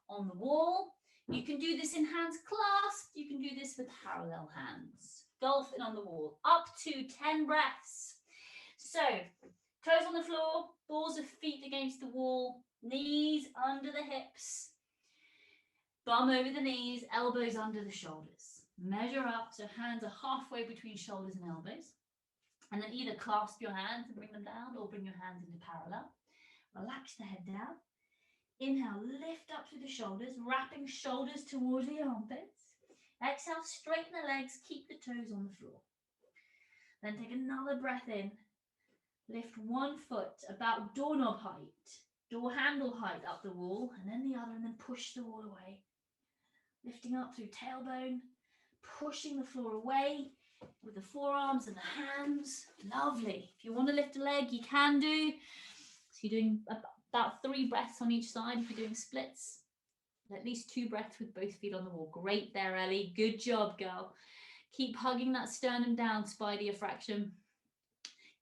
on the wall. You can do this in hands clasped. You can do this with parallel hands. Dolphin on the wall, up to 10 breaths. So, toes on the floor, balls of feet against the wall, knees under the hips, bum over the knees, elbows under the shoulders. Measure up, so hands are halfway between shoulders and elbows. And then either clasp your hands and bring them down or bring your hands into parallel. Relax the head down. Inhale, lift up through the shoulders, wrapping shoulders towards the armpits. Exhale, straighten the legs, keep the toes on the floor. Then take another breath in. Lift one foot about doorknob height, door handle height up the wall, and then the other, and then push the wall away. Lifting up through tailbone, pushing the floor away with the forearms and the hands. Lovely. If you want to lift a leg, you can do. So you're doing about 3 breaths on each side if you're doing splits. At least 2 breaths with both feet on the wall. Great there, Ellie. Good job, girl. Keep hugging that sternum down, spine fraction.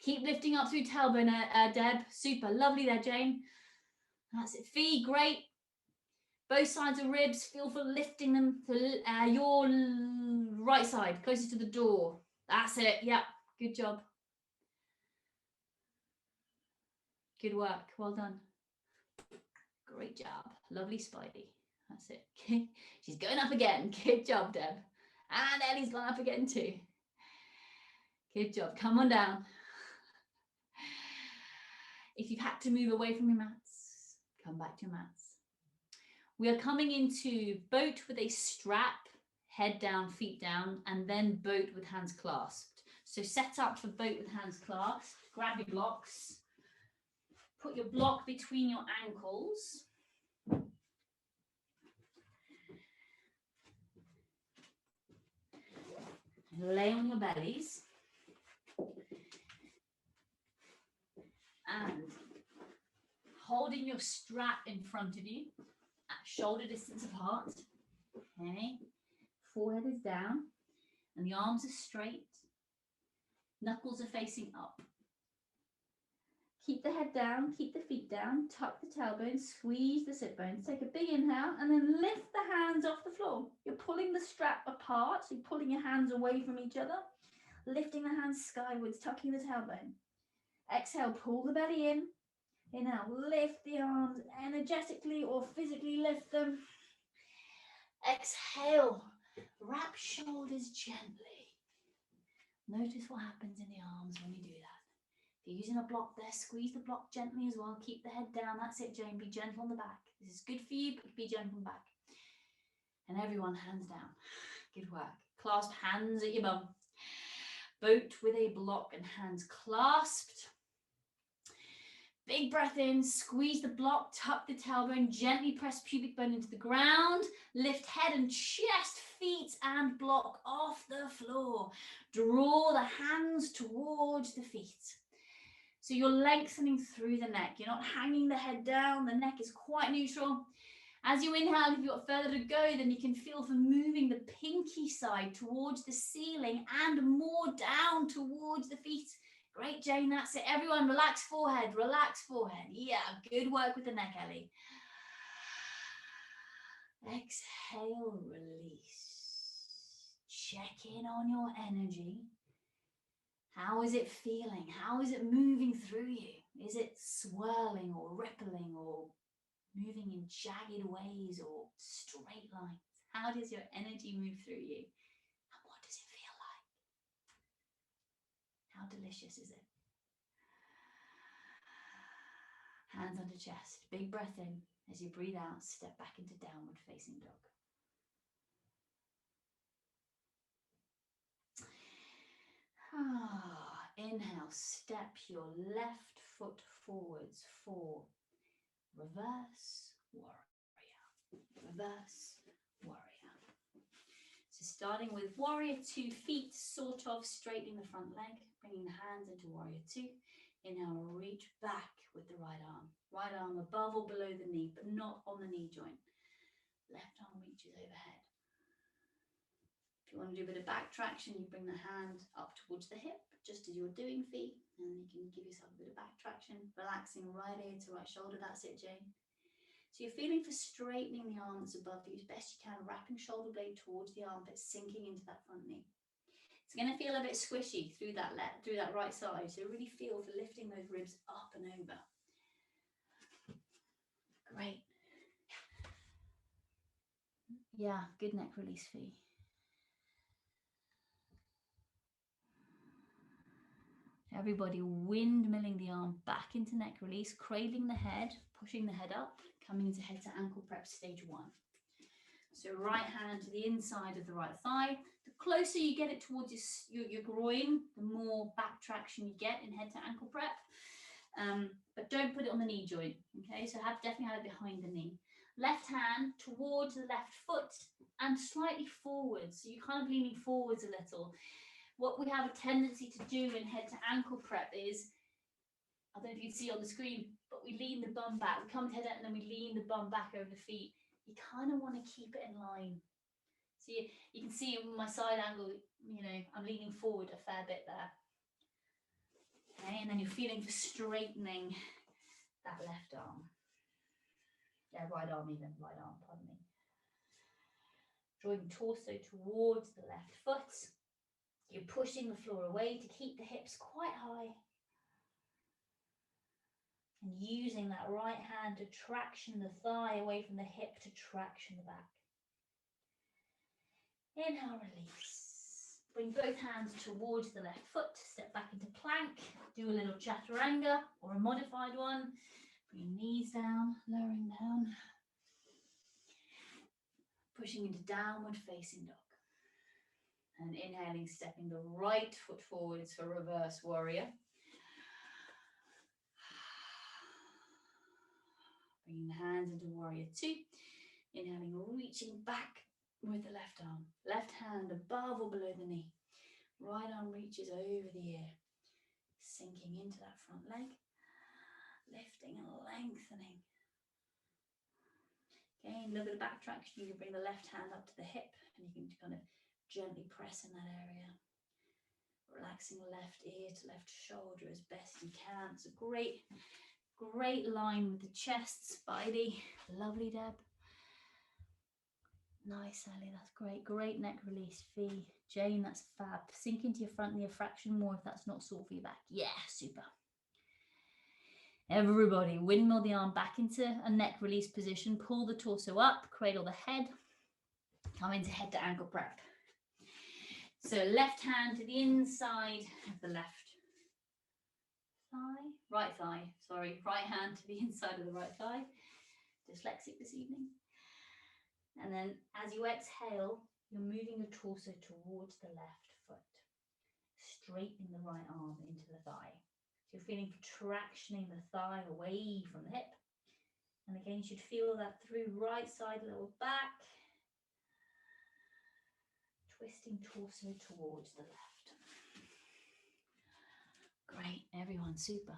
Keep lifting up through tailbone, Deb. Super. Lovely there, Jane. That's it. Feet, great. Both sides of ribs, feel for lifting them to your right side, closer to the door. That's it. Yep. Good job. Good work. Well done. Great job. Lovely Spidey. That's it. She's going up again. Good job, Deb. And Ellie's gone up again too. Good job. Come on down. If you've had to move away from your mats, come back to your mats. We are coming into boat with a strap, head down, feet down, and then boat with hands clasped. So set up for boat with hands clasped. Grab your blocks. Put your block between your ankles. Lay on your bellies. And holding your strap in front of you at shoulder distance apart. Okay. Forehead is down and the arms are straight. Knuckles are facing up. Keep the head down, keep the feet down, tuck the tailbone, squeeze the sit bones. Take a big inhale and then lift the hands off the floor. You're pulling the strap apart, so you're pulling your hands away from each other, lifting the hands skywards, tucking the tailbone. Exhale, pull the belly in. Inhale, lift the arms energetically or physically lift them. Exhale, wrap shoulders gently. Notice what happens in the arms when you do that. If you're using a block there, squeeze the block gently as well. Keep the head down. That's it, Jane. Be gentle on the back. This is good for you, but be gentle on the back. And everyone, hands down. Good work. Clasp hands at your bum. Boat with a block and hands clasped. Big breath in, squeeze the block, tuck the tailbone, gently press pubic bone into the ground, lift head and chest, feet and block off the floor. Draw the hands towards the feet. So you're lengthening through the neck. You're not hanging the head down. The neck is quite neutral. As you inhale, if you've got further to go, then you can feel for moving the pinky side towards the ceiling and more down towards the feet. Great, Jane, that's it. Everyone, relax forehead, relax forehead. Yeah, good work with the neck, Ellie. Exhale, release. Check in on your energy. How is it feeling? How is it moving through you? Is it swirling or rippling or moving in jagged ways or straight lines? How does your energy move through you? And what does it feel like? How delicious is it? Hands under chest, big breath in. As you breathe out, step back into downward facing dog. Inhale, step your left foot forwards for reverse warrior. Reverse warrior. So starting with warrior 2, feet sort of straightening the front leg, bringing the hands into warrior 2. Inhale, reach back with the right arm. Right arm above or below the knee, but not on the knee joint. Left arm reaches overhead. If you want to do a bit of back traction, you bring the hand up towards the hip, just as you're doing feet, and you can give yourself a bit of back traction, relaxing right ear to right shoulder. That's it, Jane. So you're feeling for straightening the arm that's above you as best you can, wrapping shoulder blade towards the armpit, sinking into that front knee. It's going to feel a bit squishy through that right side, so really feel for lifting those ribs up and over. Great. Yeah, good neck release, Fee. Everybody windmilling the arm back into neck release, cradling the head, pushing the head up, coming into head to ankle prep stage 1. So right hand to the inside of the right thigh. The closer you get it towards your groin, the more back traction you get in head to ankle prep. But don't put it on the knee joint, okay? So definitely have it behind the knee. Left hand towards the left foot and slightly forwards. So you're kind of leaning forwards a little. What we have a tendency to do in head to ankle prep is, I don't know if you can see on the screen, but we lean the bum back. We come to head out and then we lean the bum back over the feet. You kind of want to keep it in line. So you can see in my side angle, you know, I'm leaning forward a fair bit there. Okay, and then you're feeling for straightening that left arm. Yeah, right arm even, right arm, pardon me. Drawing torso towards the left foot. You're pushing the floor away to keep the hips quite high. And using that right hand to traction the thigh away from the hip to traction the back. Inhale, release. Bring both hands towards the left foot. Step back into plank. Do a little chaturanga or a modified one. Bring your knees down, lowering down. Pushing into downward facing dog. And inhaling, stepping the right foot forwards for reverse warrior. Bringing the hands into warrior 2. Inhaling, reaching back with the left arm. Left hand above or below the knee. Right arm reaches over the ear. Sinking into that front leg. Lifting and lengthening. Again, a little bit of back traction. You can bring the left hand up to the hip and you can kind of gently press in that area. Relaxing left ear to left shoulder as best you can. It's a great line with the chest, Spidey. Lovely, Deb. Nice, Ellie, that's great. Great neck release, Fee. Jane, that's fab. Sink into your front knee a fraction more if that's not sore for your back. Yeah, super. Everybody, windmill the arm back into a neck release position. Pull the torso up, cradle the head. Come into head to ankle prep. So left hand to the inside of the left thigh. Right thigh, sorry. Right hand to the inside of the right thigh. Dyslexic this evening. And then as you exhale, you're moving your torso towards the left foot, straightening the right arm into the thigh. So you're feeling for tractioning the thigh away from the hip. And again, you should feel that through right side, lower back. Twisting torso towards the left. Great, everyone, super.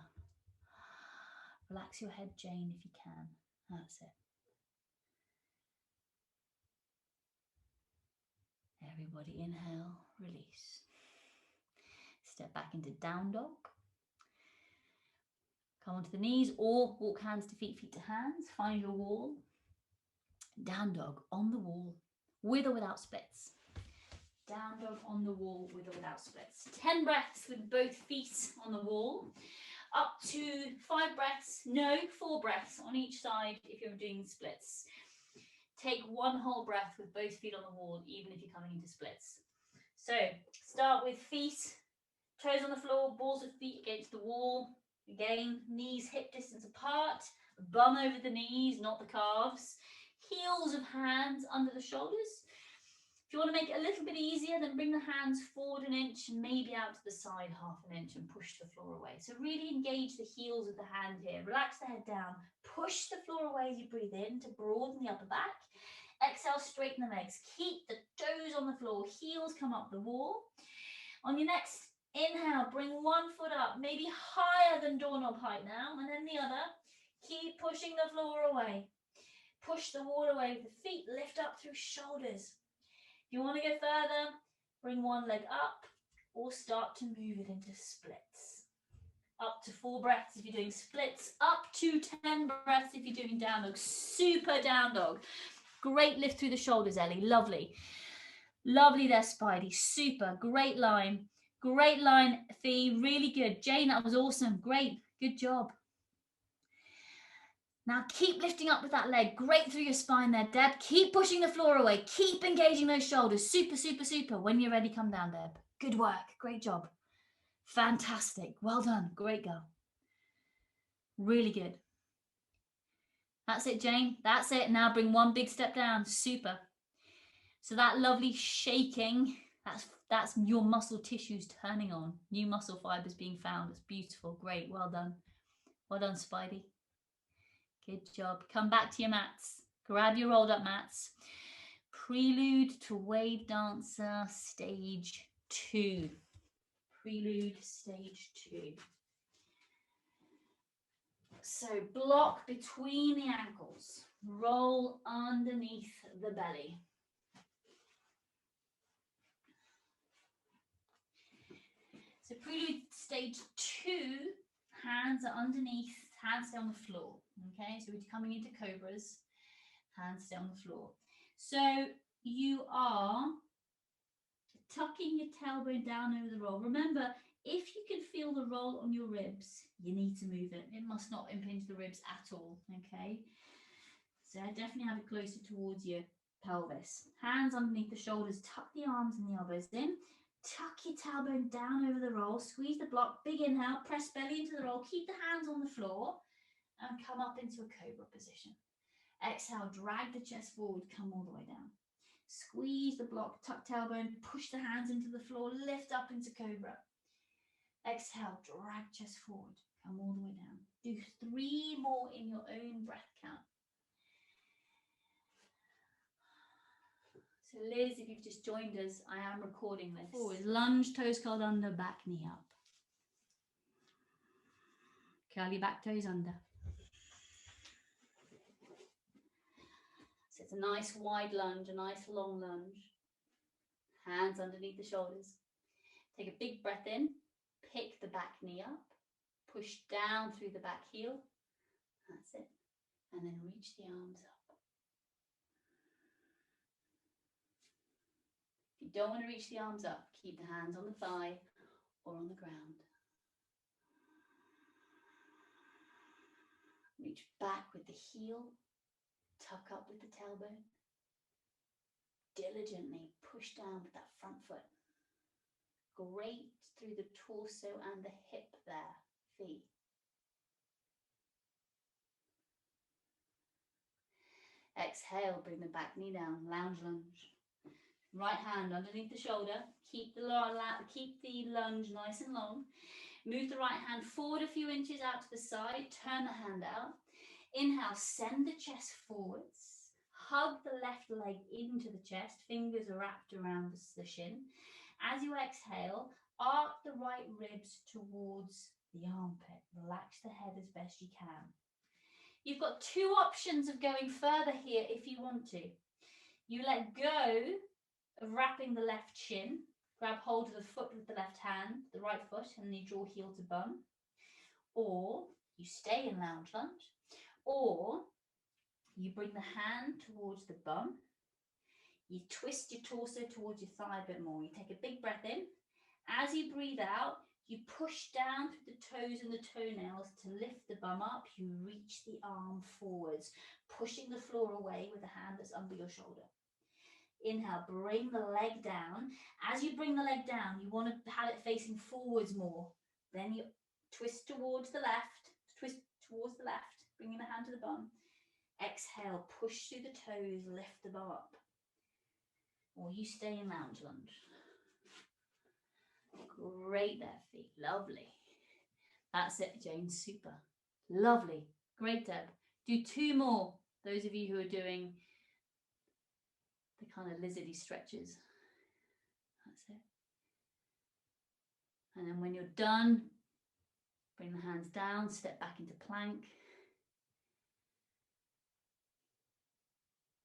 Relax your head, Jane, if you can. That's it. Everybody inhale, release. Step back into down dog. Come onto the knees or walk hands to feet, feet to hands. Find your wall. Down dog on the wall with or without splits. Down dog on the wall with or without splits. 10 breaths with both feet on the wall. Up to 5 breaths, no, 4 breaths on each side if you're doing splits. Take 1 whole breath with both feet on the wall, even if you're coming into splits. So start with feet Toes on the floor, balls of feet against the wall. Again, knees hip distance apart, bum over the knees, not the calves. Heels of hands under the shoulders. If you want to make it a little bit easier, then bring the hands forward an inch, maybe out to the side half an inch, and push the floor away. So really engage the heels of the hand here. Relax the head down. Push the floor away as you breathe in to broaden the upper back. Exhale, straighten the legs. Keep the toes on the floor. Heels come up the wall. On your next inhale, bring one foot up, maybe higher than doorknob height now, and then the other. Keep pushing the floor away. Push the wall away with the feet. Lift up through shoulders. If you want to go further, bring one leg up or start to move it into splits. Up to 4 breaths if you're doing splits, up to 10 breaths if you're doing down dog. Super down dog. Great lift through the shoulders, Ellie. Lovely. Lovely there, Spidey. Super. Great line. Great line, Fee. Really good. Jane, that was awesome. Great. Good job. Now keep lifting up with that leg. Great through your spine there, Deb. Keep pushing the floor away. Keep engaging those shoulders. Super, super, super. When you're ready, come down, Deb. Good work. Great job. Fantastic. Well done. Great girl. Really good. That's it, Jane. That's it. Now bring one big step down. Super. So that lovely shaking, that's your muscle tissues turning on. New muscle fibers being found. It's beautiful. Great. Well done. Well done, Spidey. Good job. Come back to your mats. Grab your rolled up mats. Prelude to Wave Dancer stage 2. Prelude stage 2. So block between the ankles. Roll underneath the belly. So prelude stage 2, hands are underneath, hands stay on the floor. Okay, so we're coming into cobras, hands stay on the floor. So you are tucking your tailbone down over the roll. Remember, if you can feel the roll on your ribs, you need to move it. It must not impinge the ribs at all, okay? So definitely have it closer towards your pelvis. Hands underneath the shoulders, tuck the arms and the elbows in. Tuck your tailbone down over the roll, squeeze the block, big inhale, press belly into the roll, keep the hands on the floor, and come up into a cobra position. Exhale, drag the chest forward, come all the way down. Squeeze the block, tuck tailbone, push the hands into the floor, lift up into cobra. Exhale, drag chest forward, come all the way down. Do 3 more in your own breath count. So Liz, if you've just joined us, I am recording this. Forward, lunge, toes curled under, back knee up. Curl your back toes under. So it's a nice wide lunge, a nice long lunge. Hands underneath the shoulders. Take a big breath in, pick the back knee up, push down through the back heel. That's it. And then reach the arms up. If you don't want to reach the arms up, keep the hands on the thigh or on the ground. Reach back with the heel, tuck up with the tailbone. Diligently push down with that front foot. Great through the torso and the hip there, feet. Exhale, bring the back knee down, lounge lunge. Right hand underneath the shoulder, keep the lunge nice and long. Move the right hand forward a few inches out to the side, turn the hand out. Inhale, send the chest forwards. Hug the left leg into the chest, fingers are wrapped around the shin. As you exhale, arc the right ribs towards the armpit. Relax the head as best you can. You've got 2 options of going further here if you want to. You let go of wrapping the left shin, grab hold of the foot with the left hand, the right foot, and then you draw heel to bum. Or you stay in lounge lunge. Or you bring the hand towards the bum. You twist your torso towards your thigh a bit more. You take a big breath in. As you breathe out, you push down through the toes and the toenails to lift the bum up. You reach the arm forwards, pushing the floor away with the hand that's under your shoulder. Inhale, bring the leg down. As you bring the leg down, you want to have it facing forwards more. Then you twist towards the left, bringing the hand to the bum. Exhale, push through the toes, lift the bum up. Or you stay in lounge lunge. Great there, feet. Lovely. That's it, Jane. Super. Lovely. Great, Deb. Do 2 more. Those of you who are doing the kind of lizardy stretches. That's it. And then when you're done, bring the hands down, step back into plank.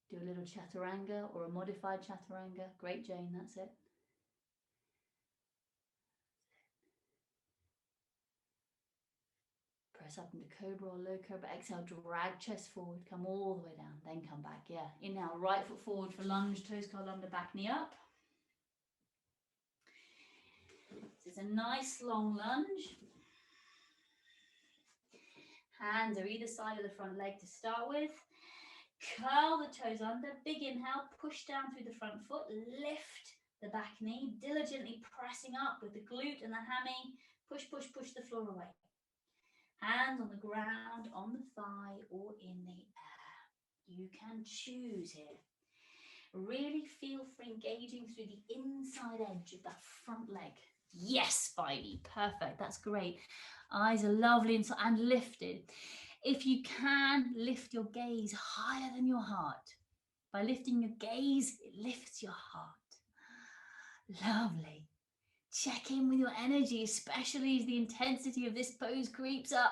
Do a little chaturanga or a modified chaturanga. Great, Jane, that's it. Press up into cobra or low cobra. Exhale, drag chest forward, come all the way down, then come back. Yeah, inhale, right foot forward for lunge, toes curled under, back knee up. This is a nice long lunge. Hands are either side of the front leg to start with. Curl the toes under, big inhale, push down through the front foot, lift the back knee, diligently pressing up with the glute and the hammy. Push, push, push the floor away. Hands on the ground, on the thigh, or in the air. You can choose here. Really feel for engaging through the inside edge of that front leg. Yes, Spidey, perfect, that's great. Eyes are lovely and lifted. If you can, lift your gaze higher than your heart. By lifting your gaze, it lifts your heart. Lovely. Check in with your energy, especially as the intensity of this pose creeps up.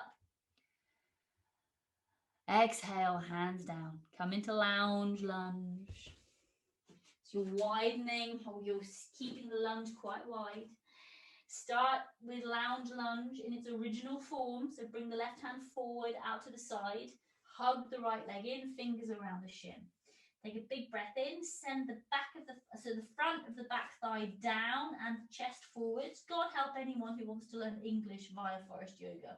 Exhale, hands down. Come into lounge lunge. So you're widening, or you're keeping the lunge quite wide. Start with lounge lunge in its original form. So bring the left hand forward, out to the side. Hug the right leg in, fingers around the shin. Take a big breath in, send the front of the back thigh down and the chest forwards. God help anyone who wants to learn English via Forrest Yoga.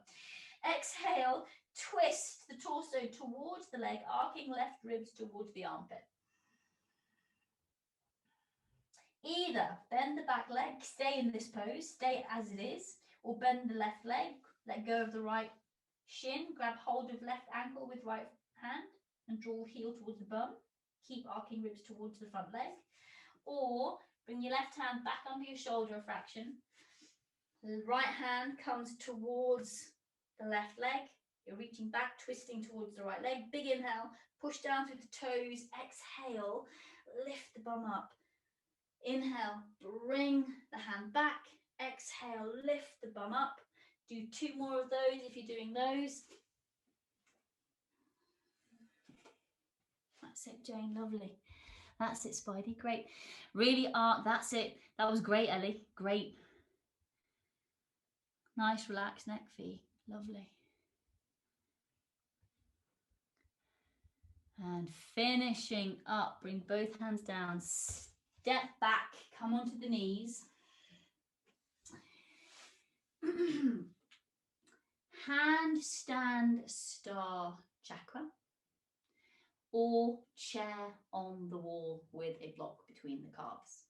Exhale, twist the torso towards the leg, arcing left ribs towards the armpit. Either bend the back leg, stay in this pose, stay as it is, or bend the left leg, let go of the right shin, grab hold of left ankle with right hand and draw heel towards the bum. Keep arcing ribs towards the front leg. Or bring your left hand back under your shoulder a fraction. The right hand comes towards the left leg. You're reaching back, twisting towards the right leg. Big inhale, push down through the toes. Exhale, lift the bum up. Inhale, bring the hand back. Exhale, lift the bum up. Do 2 more of those if you're doing those. That's it, Jane, lovely. That's it, Spidey, great. Really that's it. That was great, Ellie, great. Nice, relaxed neck fee, lovely. And finishing up, bring both hands down, step back, come onto the knees. Handstand star chakra or chair on the wall with a block between the calves.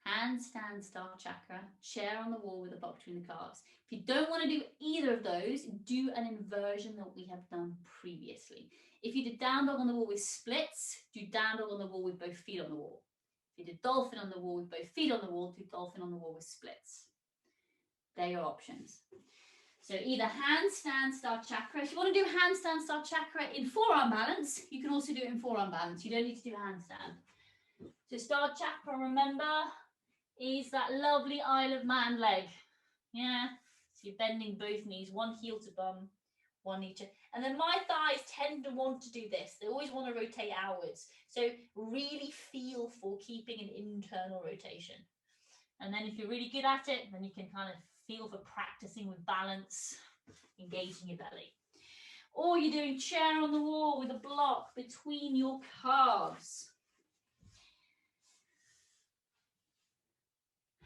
Handstand star chakra, chair on the wall with a block between the calves. If you don't want to do either of those, do an inversion that we have done previously. If you did down dog on the wall with splits, do down dog on the wall with both feet on the wall. If you did dolphin on the wall with both feet on the wall, do dolphin on the wall with splits. They're your options. So either handstand star chakra. If you want to do handstand star chakra in forearm balance, you can also do it in forearm balance. You don't need to do handstand. So star chakra, remember, is that lovely Isle of Man leg. Yeah. So you're bending both knees, one heel to bum, one knee to. And then my thighs tend to want to do this. They always want to rotate outwards. So really feel for keeping an internal rotation. And then if you're really good at it, then you can kind of feel for practicing with balance, engaging your belly. Or you're doing chair on the wall with a block between your calves.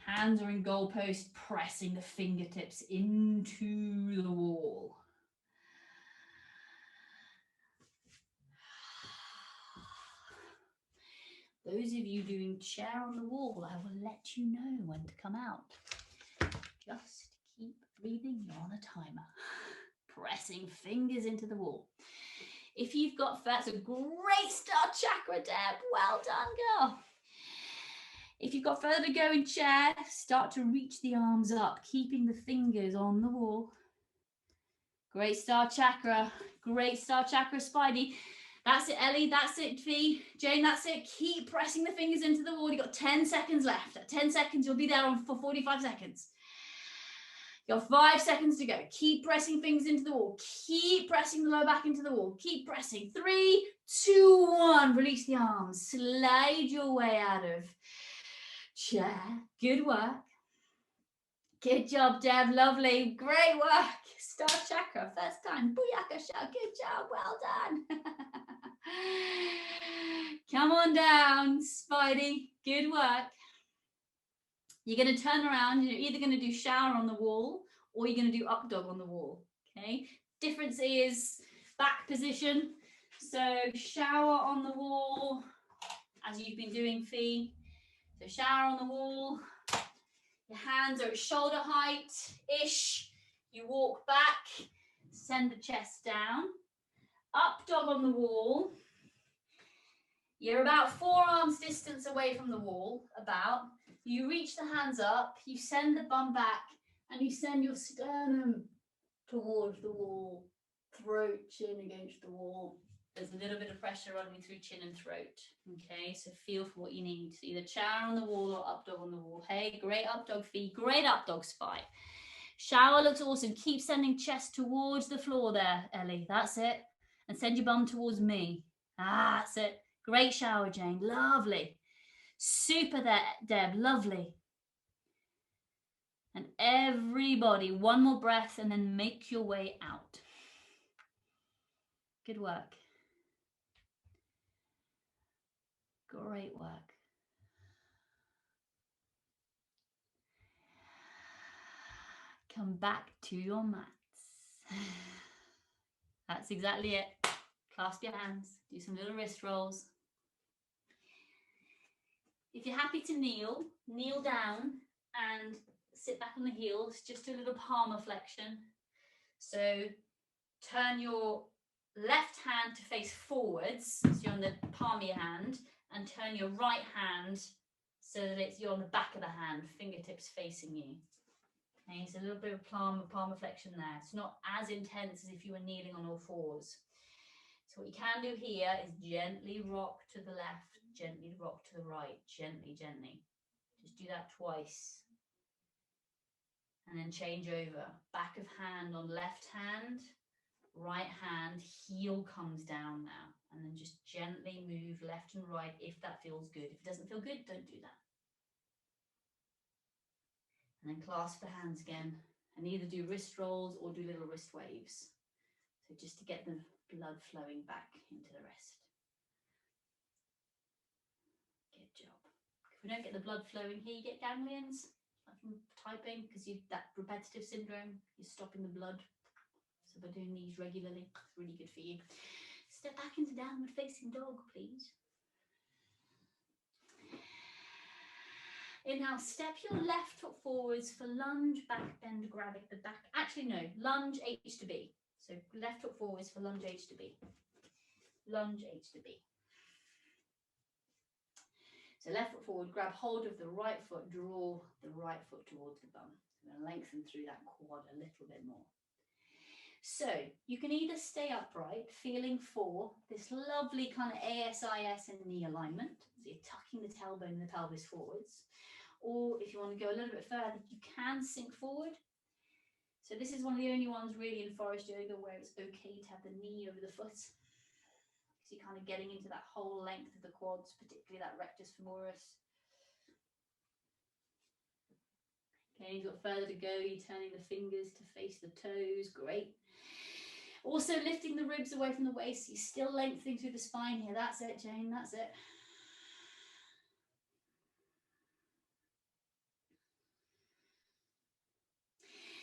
Hands are in goalpost, pressing the fingertips into the wall. Those of you doing chair on the wall, I will let you know when to come out. Just keep breathing, you're on a timer. Pressing fingers into the wall. If you've got, that's a great start chakra, Deb. Well done, girl. If you've got further to go in chair, start to reach the arms up, keeping the fingers on the wall. Great star chakra. Great star chakra, Spidey. That's it, Ellie. That's it, V. Jane, that's it. Keep pressing the fingers into the wall. You've got 10 seconds left. At 10 seconds, you'll be there for 45 seconds. You've got 5 seconds to go. Keep pressing fingers into the wall. Keep pressing the lower back into the wall. Keep pressing. 3, 2, 1. Release the arms. Slide your way out of chair. Good work. Good job, Deb. Lovely. Great work. Star chakra. First time. Booyaka shout. Good job. Well done. Come on down, Spidey. Good work. You're going to turn around. You're either going to do shower on the wall or you're going to do up dog on the wall. Okay. Difference is back position. So shower on the wall, as you've been doing, Fee. So shower on the wall. Your hands are at shoulder height-ish. You walk back, send the chest down. Up dog on the wall. You're about forearms distance away from the wall, about. You reach the hands up, you send the bum back, and you send your sternum towards the wall. Throat, chin against the wall. There's a little bit of pressure running through chin and throat. Okay, so feel for what you need. So either chair on the wall or up dog on the wall. Hey, great up dog, feet. Great up dog, spine. Shower looks awesome. Keep sending chest towards the floor there, Ellie. That's it. And send your bum towards me. Ah, that's it. Great shower, Jane. Lovely. Super there, Deb. Lovely. And everybody, one more breath and then make your way out. Good work. Great work. Come back to your mats. That's exactly it. Clasp your hands. Do some little wrist rolls. If you're happy to kneel, kneel down and sit back on the heels. Just do a little palmar flexion. So turn your left hand to face forwards, so you're on the palm of your hand, and turn your right hand so that you're on the back of the hand, fingertips facing you. Okay, so a little bit of palmar flexion there. It's not as intense as if you were kneeling on all fours. So what you can do here is gently rock to the left, gently rock to the right, gently, gently. Just do that twice. And then change over. Back of hand on left hand, right hand, heel comes down now. And then just gently move left and right if that feels good. If it doesn't feel good, don't do that. And then clasp the hands again. And either do wrist rolls or do little wrist waves. So just to get the blood flowing back into the wrist. Good job. If we don't get the blood flowing here, you get ganglions. From typing, because you that repetitive syndrome, you're stopping the blood. So by doing these regularly, it's really good for you. Step back into downward facing dog, please. Inhale, step your left foot forwards for lunge, back bend, grab at the back. Actually, no, lunge H to B. So left foot forwards for lunge H to B. Lunge H to B. So left foot forward, grab hold of the right foot, draw the right foot towards the bum. And lengthen through that quad a little bit more. So you can either stay upright, feeling for this lovely kind of ASIS and knee alignment. So you're tucking the tailbone and the pelvis forwards. Or if you want to go a little bit further, you can sink forward. So this is one of the only ones really in Forrest Yoga where it's okay to have the knee over the foot. You're kind of getting into that whole length of the quads, particularly that rectus femoris. Okay, you've got further to go. You're turning the fingers to face the toes. Great. Also lifting the ribs away from the waist. You're still lengthening through the spine here. That's it, Jane. That's it.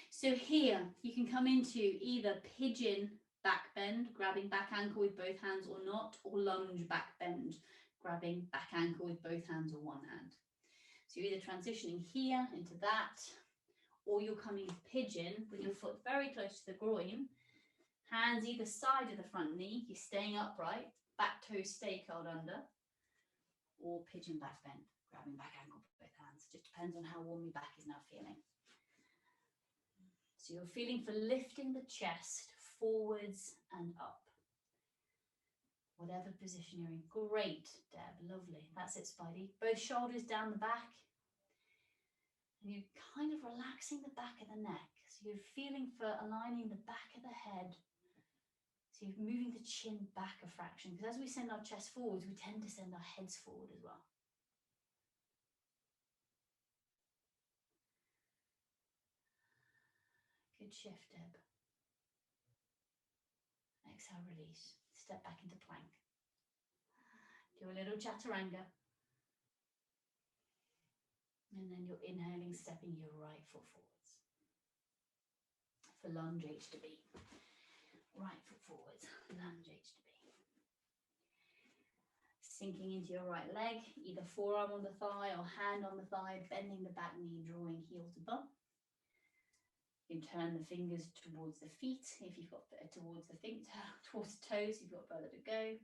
So here you can come into either pigeon back bend, grabbing back ankle with both hands or not, or lunge back bend, grabbing back ankle with both hands or one hand. So you're either transitioning here into that, or you're coming into pigeon with your foot very close to the groin, hands either side of the front knee, you're staying upright, back toes stay curled under, or pigeon back bend, grabbing back ankle with both hands. Just depends on how warm your back is now feeling. So you're feeling for lifting the chest forwards and up. Whatever position you're in. Great, Deb, lovely. That's it, Spidey. Both shoulders down the back. And you're kind of relaxing the back of the neck. So you're feeling for aligning the back of the head. So you're moving the chin back a fraction. Because as we send our chest forwards, we tend to send our heads forward as well. Good shift, Deb. Exhale, release. Step back into plank. Do a little chaturanga. And then you're inhaling, stepping your right foot forwards. For lunge H to B. Right foot forwards, lunge H to B. Sinking into your right leg, either forearm on the thigh or hand on the thigh, bending the back knee, drawing heel to bum. You can turn the fingers towards the feet if you've got towards the feet, towards the toes, you've got further to go.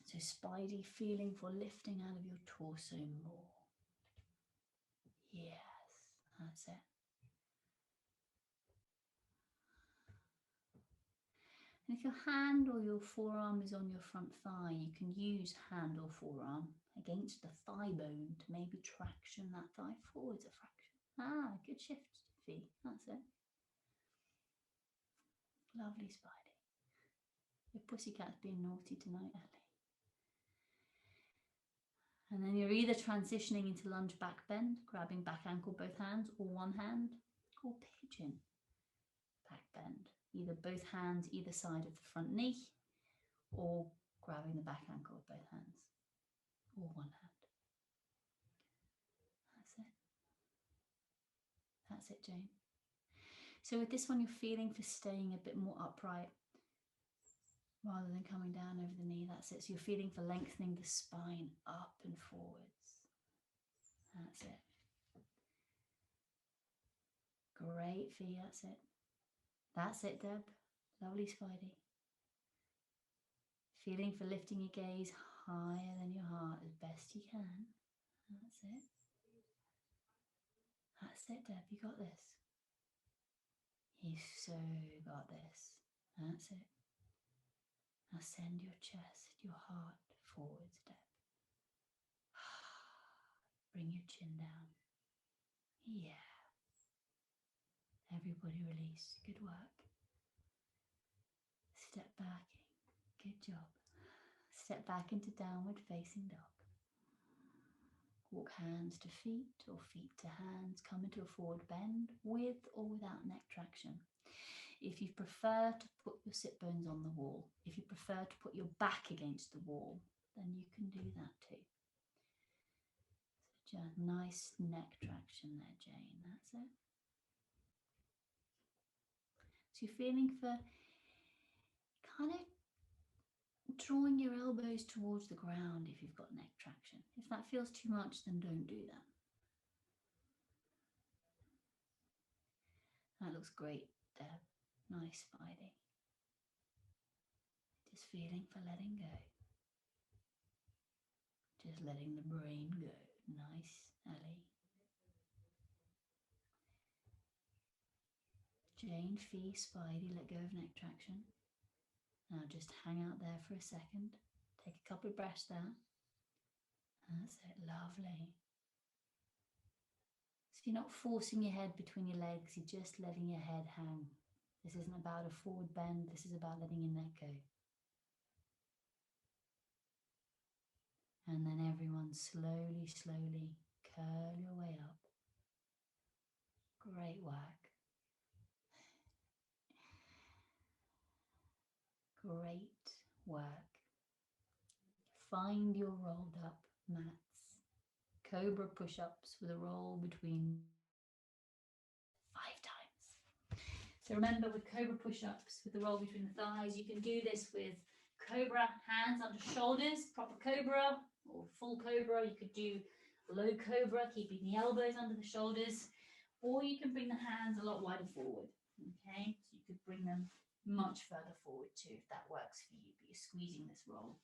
So Spidey, feeling for lifting out of your torso more. Yes, that's it. And if your hand or your forearm is on your front thigh, you can use hand or forearm against the thigh bone to maybe traction that thigh forwards a fraction. Ah, good shift, Fee. That's it. Lovely, Spidey. Your pussycat's being naughty tonight, Ellie. And then you're either transitioning into lunge back bend, grabbing back ankle both hands or one hand, or pigeon back bend. Either both hands either side of the front knee, or grabbing the back ankle with both hands, or one hand. That's it. That's it, Jane. So with this one, you're feeling for staying a bit more upright rather than coming down over the knee. That's it. So you're feeling for lengthening the spine up and forwards. That's it. Great, Fee. That's it. That's it, Deb. Lovely, Spidey. Feeling for lifting your gaze higher than your heart as best you can. That's it. That's it, Deb. You got this. You've so got this. That's it. Now send your chest, your heart forwards, Deb. Bring your chin down. Yeah. Everybody release. Good work. Step back. Good job. Step back into downward facing dog. Walk hands to feet or feet to hands. Come into a forward bend with or without neck traction. If you prefer to put your sit bones on the wall, if you prefer to put your back against the wall, then you can do that too. So just nice neck traction there, Jane. That's it. So you're feeling for kind of drawing your elbows towards the ground if you've got neck traction. If that feels too much, then don't do that. That looks great, Deb. Nice, Spidey. Just feeling for letting go. Just letting the brain go. Nice, Ellie. Jane, Fee, Spidey, let go of neck traction. Now just hang out there for a second. Take a couple of breaths there. That's it, lovely. So you're not forcing your head between your legs, you're just letting your head hang. This isn't about a forward bend, this is about letting your neck go. And then everyone slowly, slowly curl your way up. Great work. Great work. Find your rolled up mats. Cobra push-ups with a roll between 5 So remember, with cobra push-ups, with the roll between the thighs, you can do this with cobra, hands under shoulders, proper cobra, or full cobra. You could do low cobra, keeping the elbows under the shoulders, or you can bring the hands a lot wider forward. Okay, so you could bring them much further forward too, if that works for you, but you're squeezing this roll.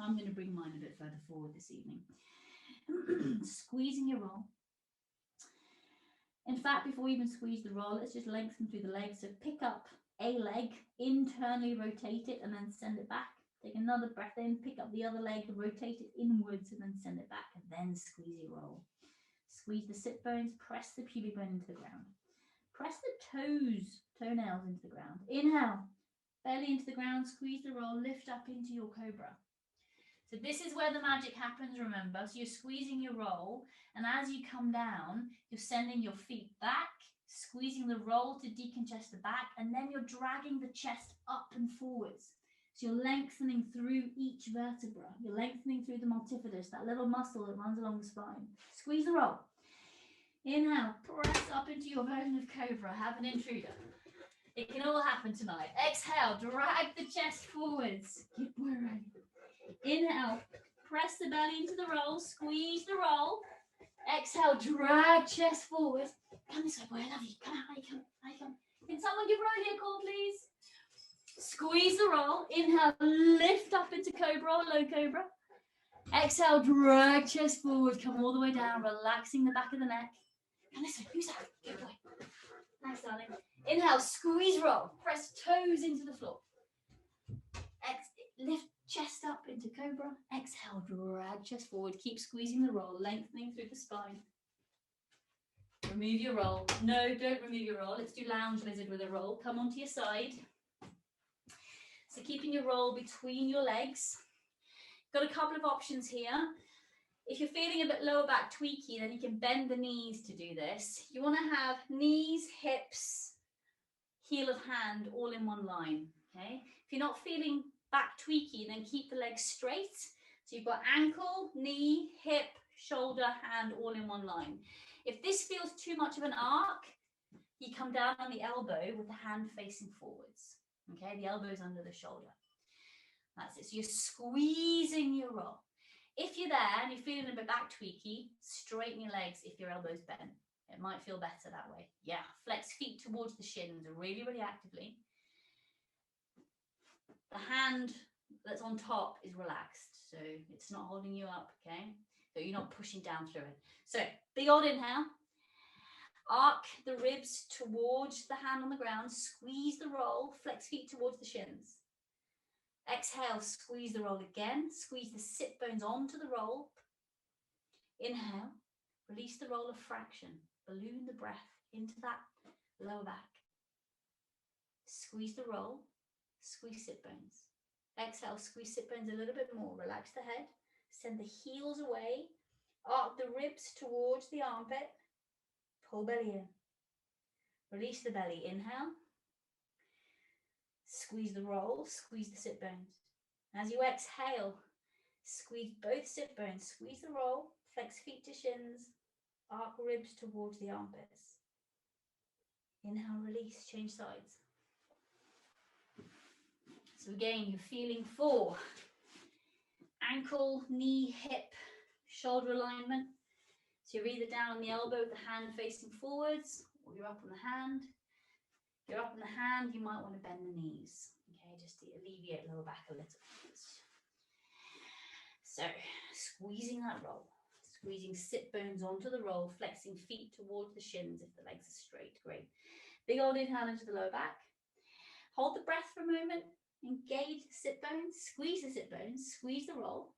I'm going to bring mine a bit further forward this evening. Squeezing your roll. In fact, before we even squeeze the roll, let's just lengthen through the legs. So pick up a leg, internally rotate it, and then send it back. Take another breath in, pick up the other leg, rotate it inwards, and then send it back, and then squeeze your roll. Squeeze the sit bones, press the pubic bone into the ground. Press the toenails into the ground. Inhale, belly into the ground, squeeze the roll, lift up into your cobra. So this is where the magic happens, remember. So you're squeezing your roll, and as you come down, you're sending your feet back, squeezing the roll to decongest the back, and then you're dragging the chest up and forwards. So you're lengthening through each vertebra. You're lengthening through the multifidus, that little muscle that runs along the spine. Squeeze the roll. Inhale, press up into your version of cobra. Have an intruder. It can all happen tonight. Exhale, drag the chest forwards. Keep boy ready. Inhale, press the belly into the roll, squeeze the roll. Exhale, drag chest forward. Come this way, boy, I love you. Come out, I come. Can someone give Rosie a call, please? Squeeze the roll. Inhale, lift up into cobra or low cobra. Exhale, drag chest forward. Come all the way down, relaxing the back of the neck. Come this way, who's that? Good boy. Nice, darling. Inhale, squeeze roll. Press toes into the floor. Lift chest up into cobra. Exhale, drag chest forward. Keep squeezing the roll, lengthening through the spine. Remove your roll. No, don't remove your roll. Let's do lounge lizard with a roll. Come onto your side. So keeping your roll between your legs. Got a couple of options here. If you're feeling a bit lower back tweaky, then you can bend the knees to do this. You want to have knees, hips, heel of hand all in one line. Okay. If you're not feeling back tweaky, then keep the legs straight. So you've got ankle, knee, hip, shoulder, hand all in one line. If this feels too much of an arc, you come down on the elbow with the hand facing forwards. Okay, the elbow's under the shoulder. That's it. So you're squeezing your roll. If you're there and you're feeling a bit back tweaky, straighten your legs if your elbow's bent. It might feel better that way. Yeah, flex feet towards the shins really, really actively. The hand that's on top is relaxed, so it's not holding you up, okay? So you're not pushing down through it. So big old inhale. Arc the ribs towards the hand on the ground. Squeeze the roll. Flex feet towards the shins. Exhale, squeeze the roll again. Squeeze the sit bones onto the roll. Inhale. Release the roll of fraction. Balloon the breath into that lower back. Squeeze the roll. Squeeze sit bones. Exhale, squeeze sit bones a little bit more. Relax the head. Send the heels away. Arc the ribs towards the armpit. Pull belly in. Release the belly. Inhale. Squeeze the roll. Squeeze the sit bones. As you exhale, squeeze both sit bones. Squeeze the roll. Flex feet to shins. Arc ribs towards the armpits. Inhale, release. Change sides. So again, you're feeling 4. Ankle, knee, hip, shoulder alignment. So you're either down on the elbow with the hand facing forwards, or you're up on the hand. If you're up on the hand, you might want to bend the knees, okay, just to alleviate lower back a little. So squeezing that roll, squeezing sit bones onto the roll, flexing feet towards the shins if the legs are straight. Great. Big old inhale into the lower back. Hold the breath for a moment. Engage the sit bones, squeeze the sit bones, squeeze the roll.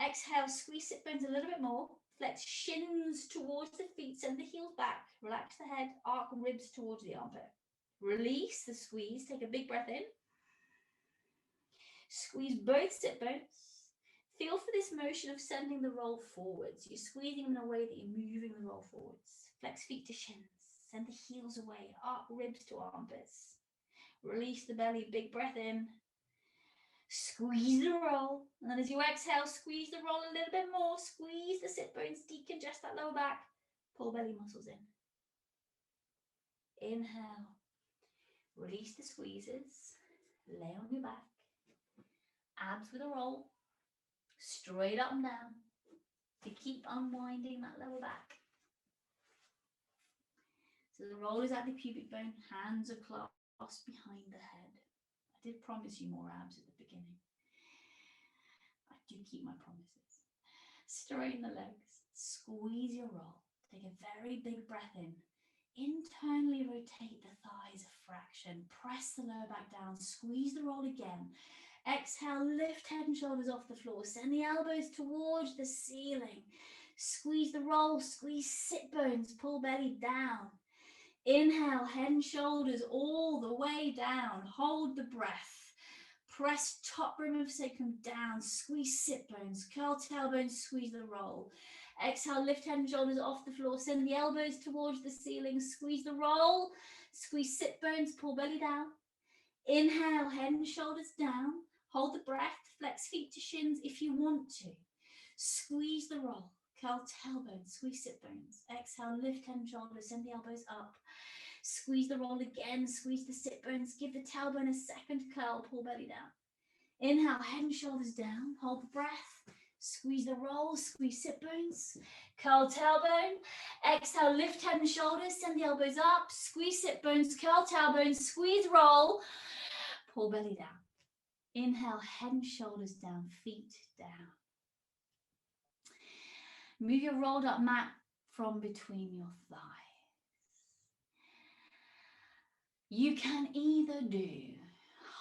Exhale, squeeze sit bones a little bit more. Flex shins towards the feet, send the heels back. Relax the head, arc ribs towards the armpit. Release the squeeze, take a big breath in. Squeeze both sit bones. Feel for this motion of sending the roll forwards. You're squeezing them in a way that you're moving the roll forwards. Flex feet to shins, send the heels away, arc ribs to armpits. Release the belly, big breath in. Squeeze the roll. And then as you exhale, squeeze the roll a little bit more. Squeeze the sit bones, decongest that lower back. Pull belly muscles in. Inhale. Release the squeezes. Lay on your back. Abs with a roll. Straight up and down. To keep unwinding that lower back. So the roll is at the pubic bone. Hands are clasped behind the head. I did promise you more abs at the beginning. I do keep my promises. Straighten the legs. Squeeze your roll. Take a very big breath in. Internally rotate the thighs a fraction. Press the lower back down. Squeeze the roll again. Exhale, lift head and shoulders off the floor. Send the elbows towards the ceiling. Squeeze the roll. Squeeze sit bones. Pull belly down. Inhale, head and shoulders all the way down. Hold the breath. Press top rim of sacrum down. Squeeze sit bones. Curl tailbones. Squeeze the roll. Exhale, lift head and shoulders off the floor. Send the elbows towards the ceiling. Squeeze the roll. Squeeze sit bones. Pull belly down. Inhale, head and shoulders down. Hold the breath. Flex feet to shins if you want to. Squeeze the roll. Curl tailbones. Squeeze sit bones. Exhale, lift head and shoulders. Send the elbows up. Squeeze the roll again. Squeeze the sit bones. Give the tailbone a second to curl. Pull belly down. Inhale, head and shoulders down. Hold the breath. Squeeze the roll. Squeeze sit bones. Curl tailbone. Exhale, lift head and shoulders. Send the elbows up. Squeeze sit bones. Curl tailbone. Squeeze roll. Pull belly down. Inhale, head and shoulders down. Feet down. Move your rolled up mat from between your thighs. You can either do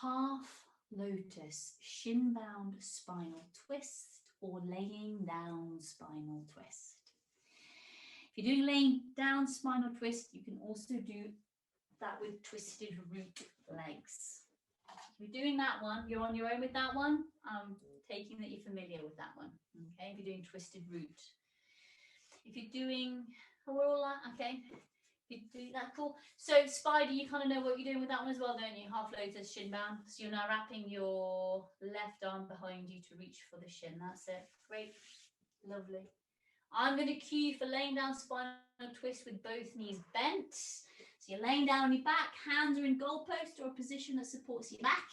half lotus shin bound spinal twist or laying down spinal twist. If you're doing laying down spinal twist, you can also do that with twisted root legs. If you're doing that one, you're on your own with that one. I'm taking that you're familiar with that one. Okay, if you're doing twisted root. If you're doing, we're all like, okay, if you do that, cool. So spider, you kind of know what you're doing with that one as well, don't you? Half lotus, shin bound. So you're now wrapping your left arm behind you to reach for the shin. That's it. Great. Lovely. I'm going to cue you for laying down spinal twist with both knees bent. So you're laying down on your back, hands are in goalpost or a position that supports your back.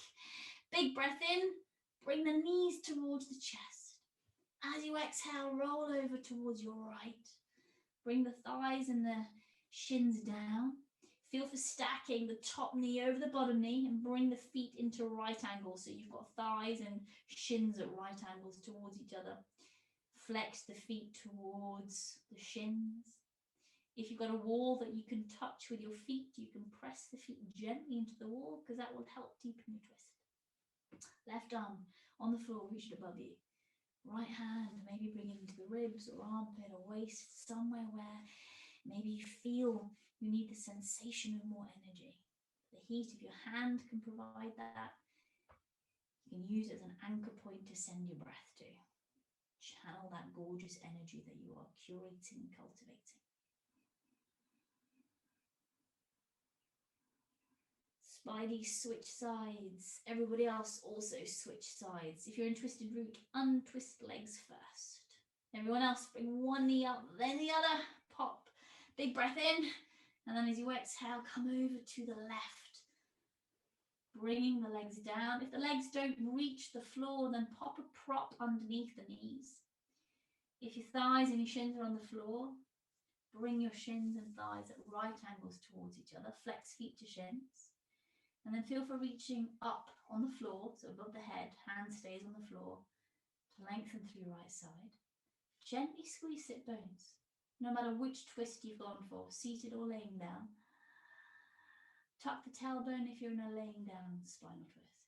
Big breath in, bring the knees towards the chest. As you exhale, roll over towards your right. Bring the thighs and the shins down. Feel for stacking the top knee over the bottom knee and bring the feet into right angles. So you've got thighs and shins at right angles towards each other. Flex the feet towards the shins. If you've got a wall that you can touch with your feet, you can press the feet gently into the wall because that will help deepen your twist. Left arm on the floor, reached above you. Right hand, maybe bring it into the ribs or armpit or waist, somewhere where maybe you feel you need the sensation of more energy. The heat of your hand can provide that. You can use it as an anchor point to send your breath to. Channel that gorgeous energy that you are curating and cultivating. Spidey, switch sides. Everybody else also switch sides. If you're in twisted root, untwist legs first. Everyone else, bring one knee up, then the other. Pop. Big breath in. And then as you exhale, come over to the left. Bringing the legs down. If the legs don't reach the floor, then pop a prop underneath the knees. If your thighs and your shins are on the floor, bring your shins and thighs at right angles towards each other. Flex feet to shins. And then feel for reaching up on the floor, so above the head, hand stays on the floor, to lengthen through your right side. Gently squeeze sit bones, no matter which twist you've gone for, seated or laying down. Tuck the tailbone if you're in a laying down spinal twist.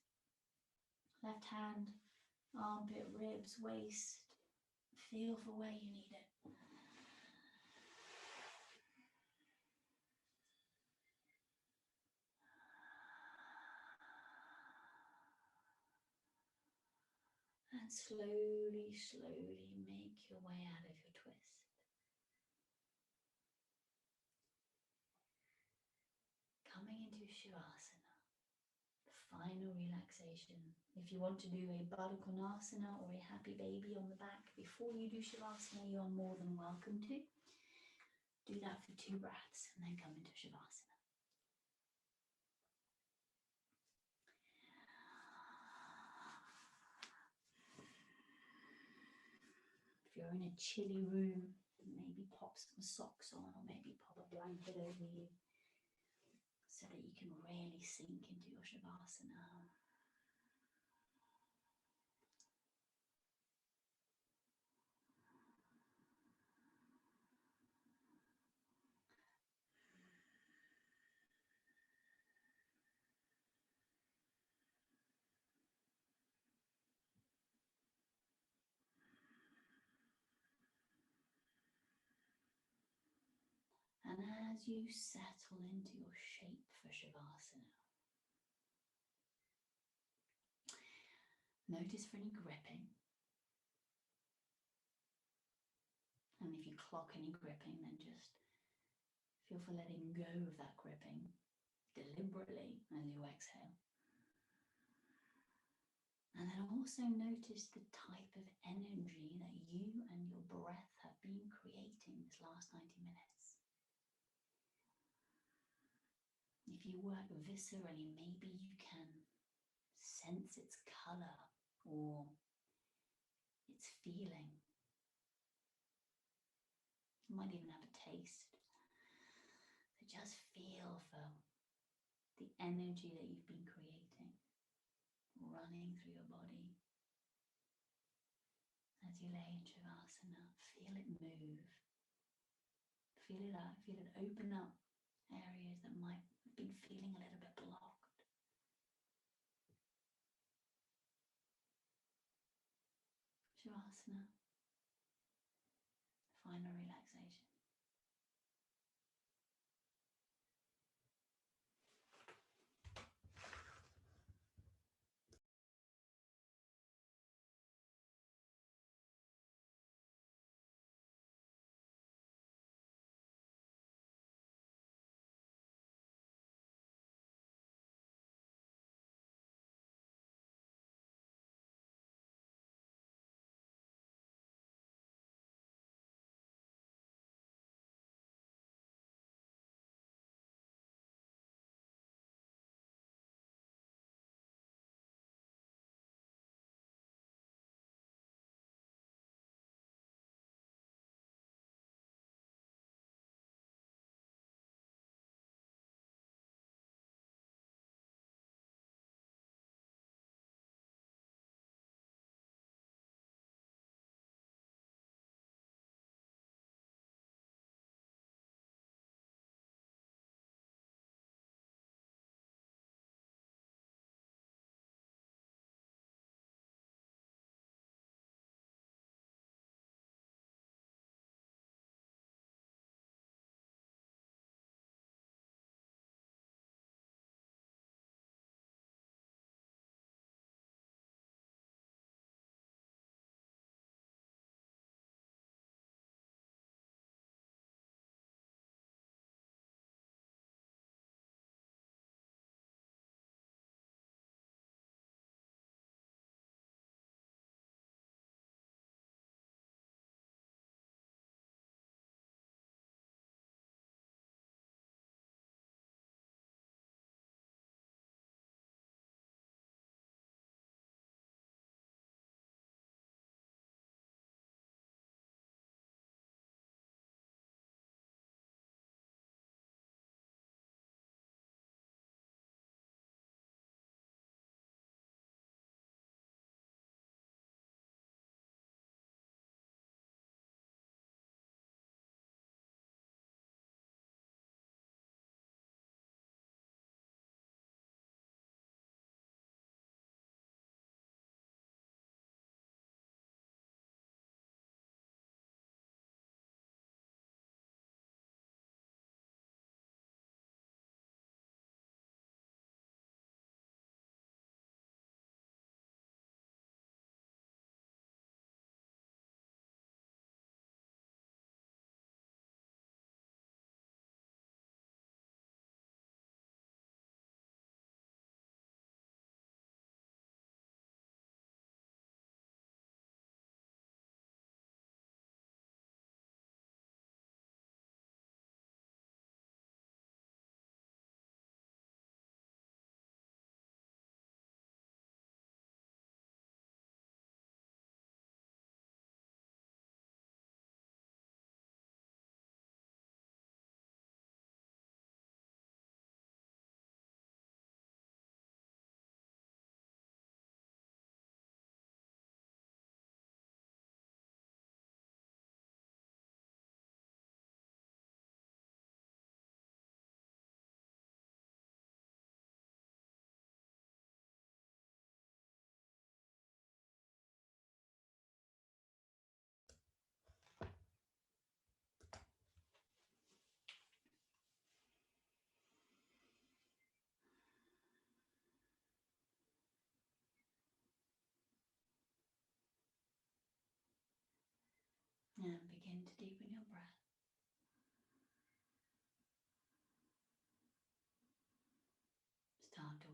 Left hand, armpit, ribs, waist. Feel for where you need it. And slowly, slowly make your way out of your twist. Coming into Shavasana, the final relaxation. If you want to do a Baddha Konasana or a happy baby on the back before you do Shavasana, you are more than welcome to. Do that for 2 breaths and then come into Shavasana. you're in a chilly room, maybe pop some socks on, or maybe pop a blanket over you so that you can really sink into your Shavasana. And as you settle into your shape for Shavasana, notice for any gripping. And if you clock any gripping, then just feel for letting go of that gripping deliberately as you exhale. And then also notice the type of energy that you and your breath have been creating this last 90 minutes. If you work viscerally, maybe you can sense its color or its feeling. You might even have a taste. So just feel for the energy that you've been creating running through your body. As you lay in Shavasana, feel it move. Feel it out, feel it open up areas that might have been feeling a little bit blocked. Shavasana, final relaxation.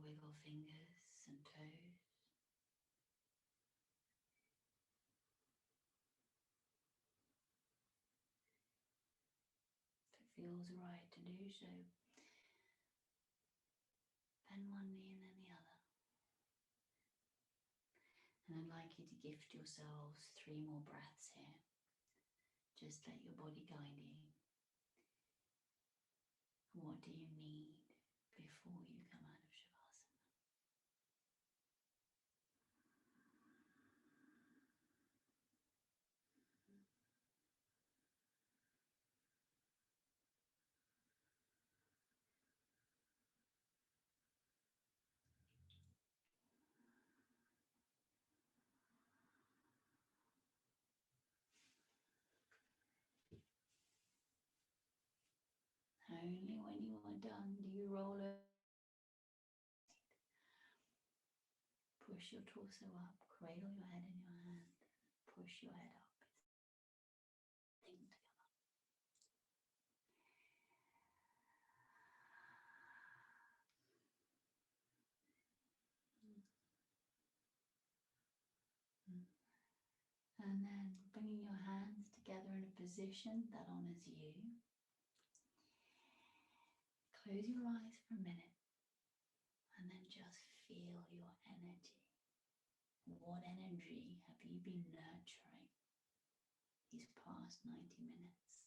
wiggle fingers and toes. If it feels right to do so, bend one knee and then the other. And I'd like you to gift yourselves 3 more breaths here. Just let your body guide you. What do you need before you come out of Shavasana? Only when you are done do you roll over. Push your torso up, cradle your head in your hand, push your head up. Thing to come up. And then bringing your hands together in a position that honors you. Close your eyes for a minute and then just feel your energy. What energy have you been nurturing these past 90 minutes?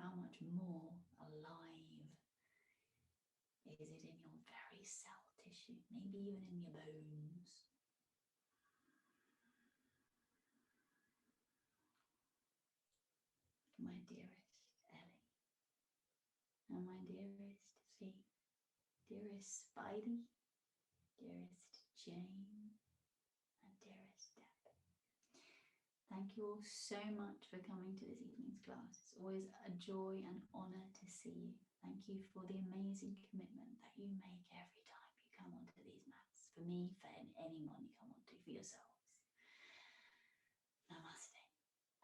How much more alive is it in your very cell tissue, maybe even in your bones? My dearest Ellie, and my dearest V, dearest Spidey, dearest Jane, and dearest Deb. Thank you all so much for coming to this evening's class. It's always a joy and honour to see you. Thank you for the amazing commitment that you make every time you come onto these mats. For me, for anyone you come onto, for yourselves. Namaste.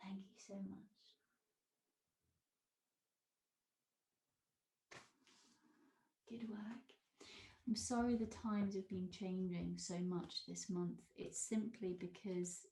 Thank you so much. Good work. I'm sorry the times have been changing so much this month. It's simply because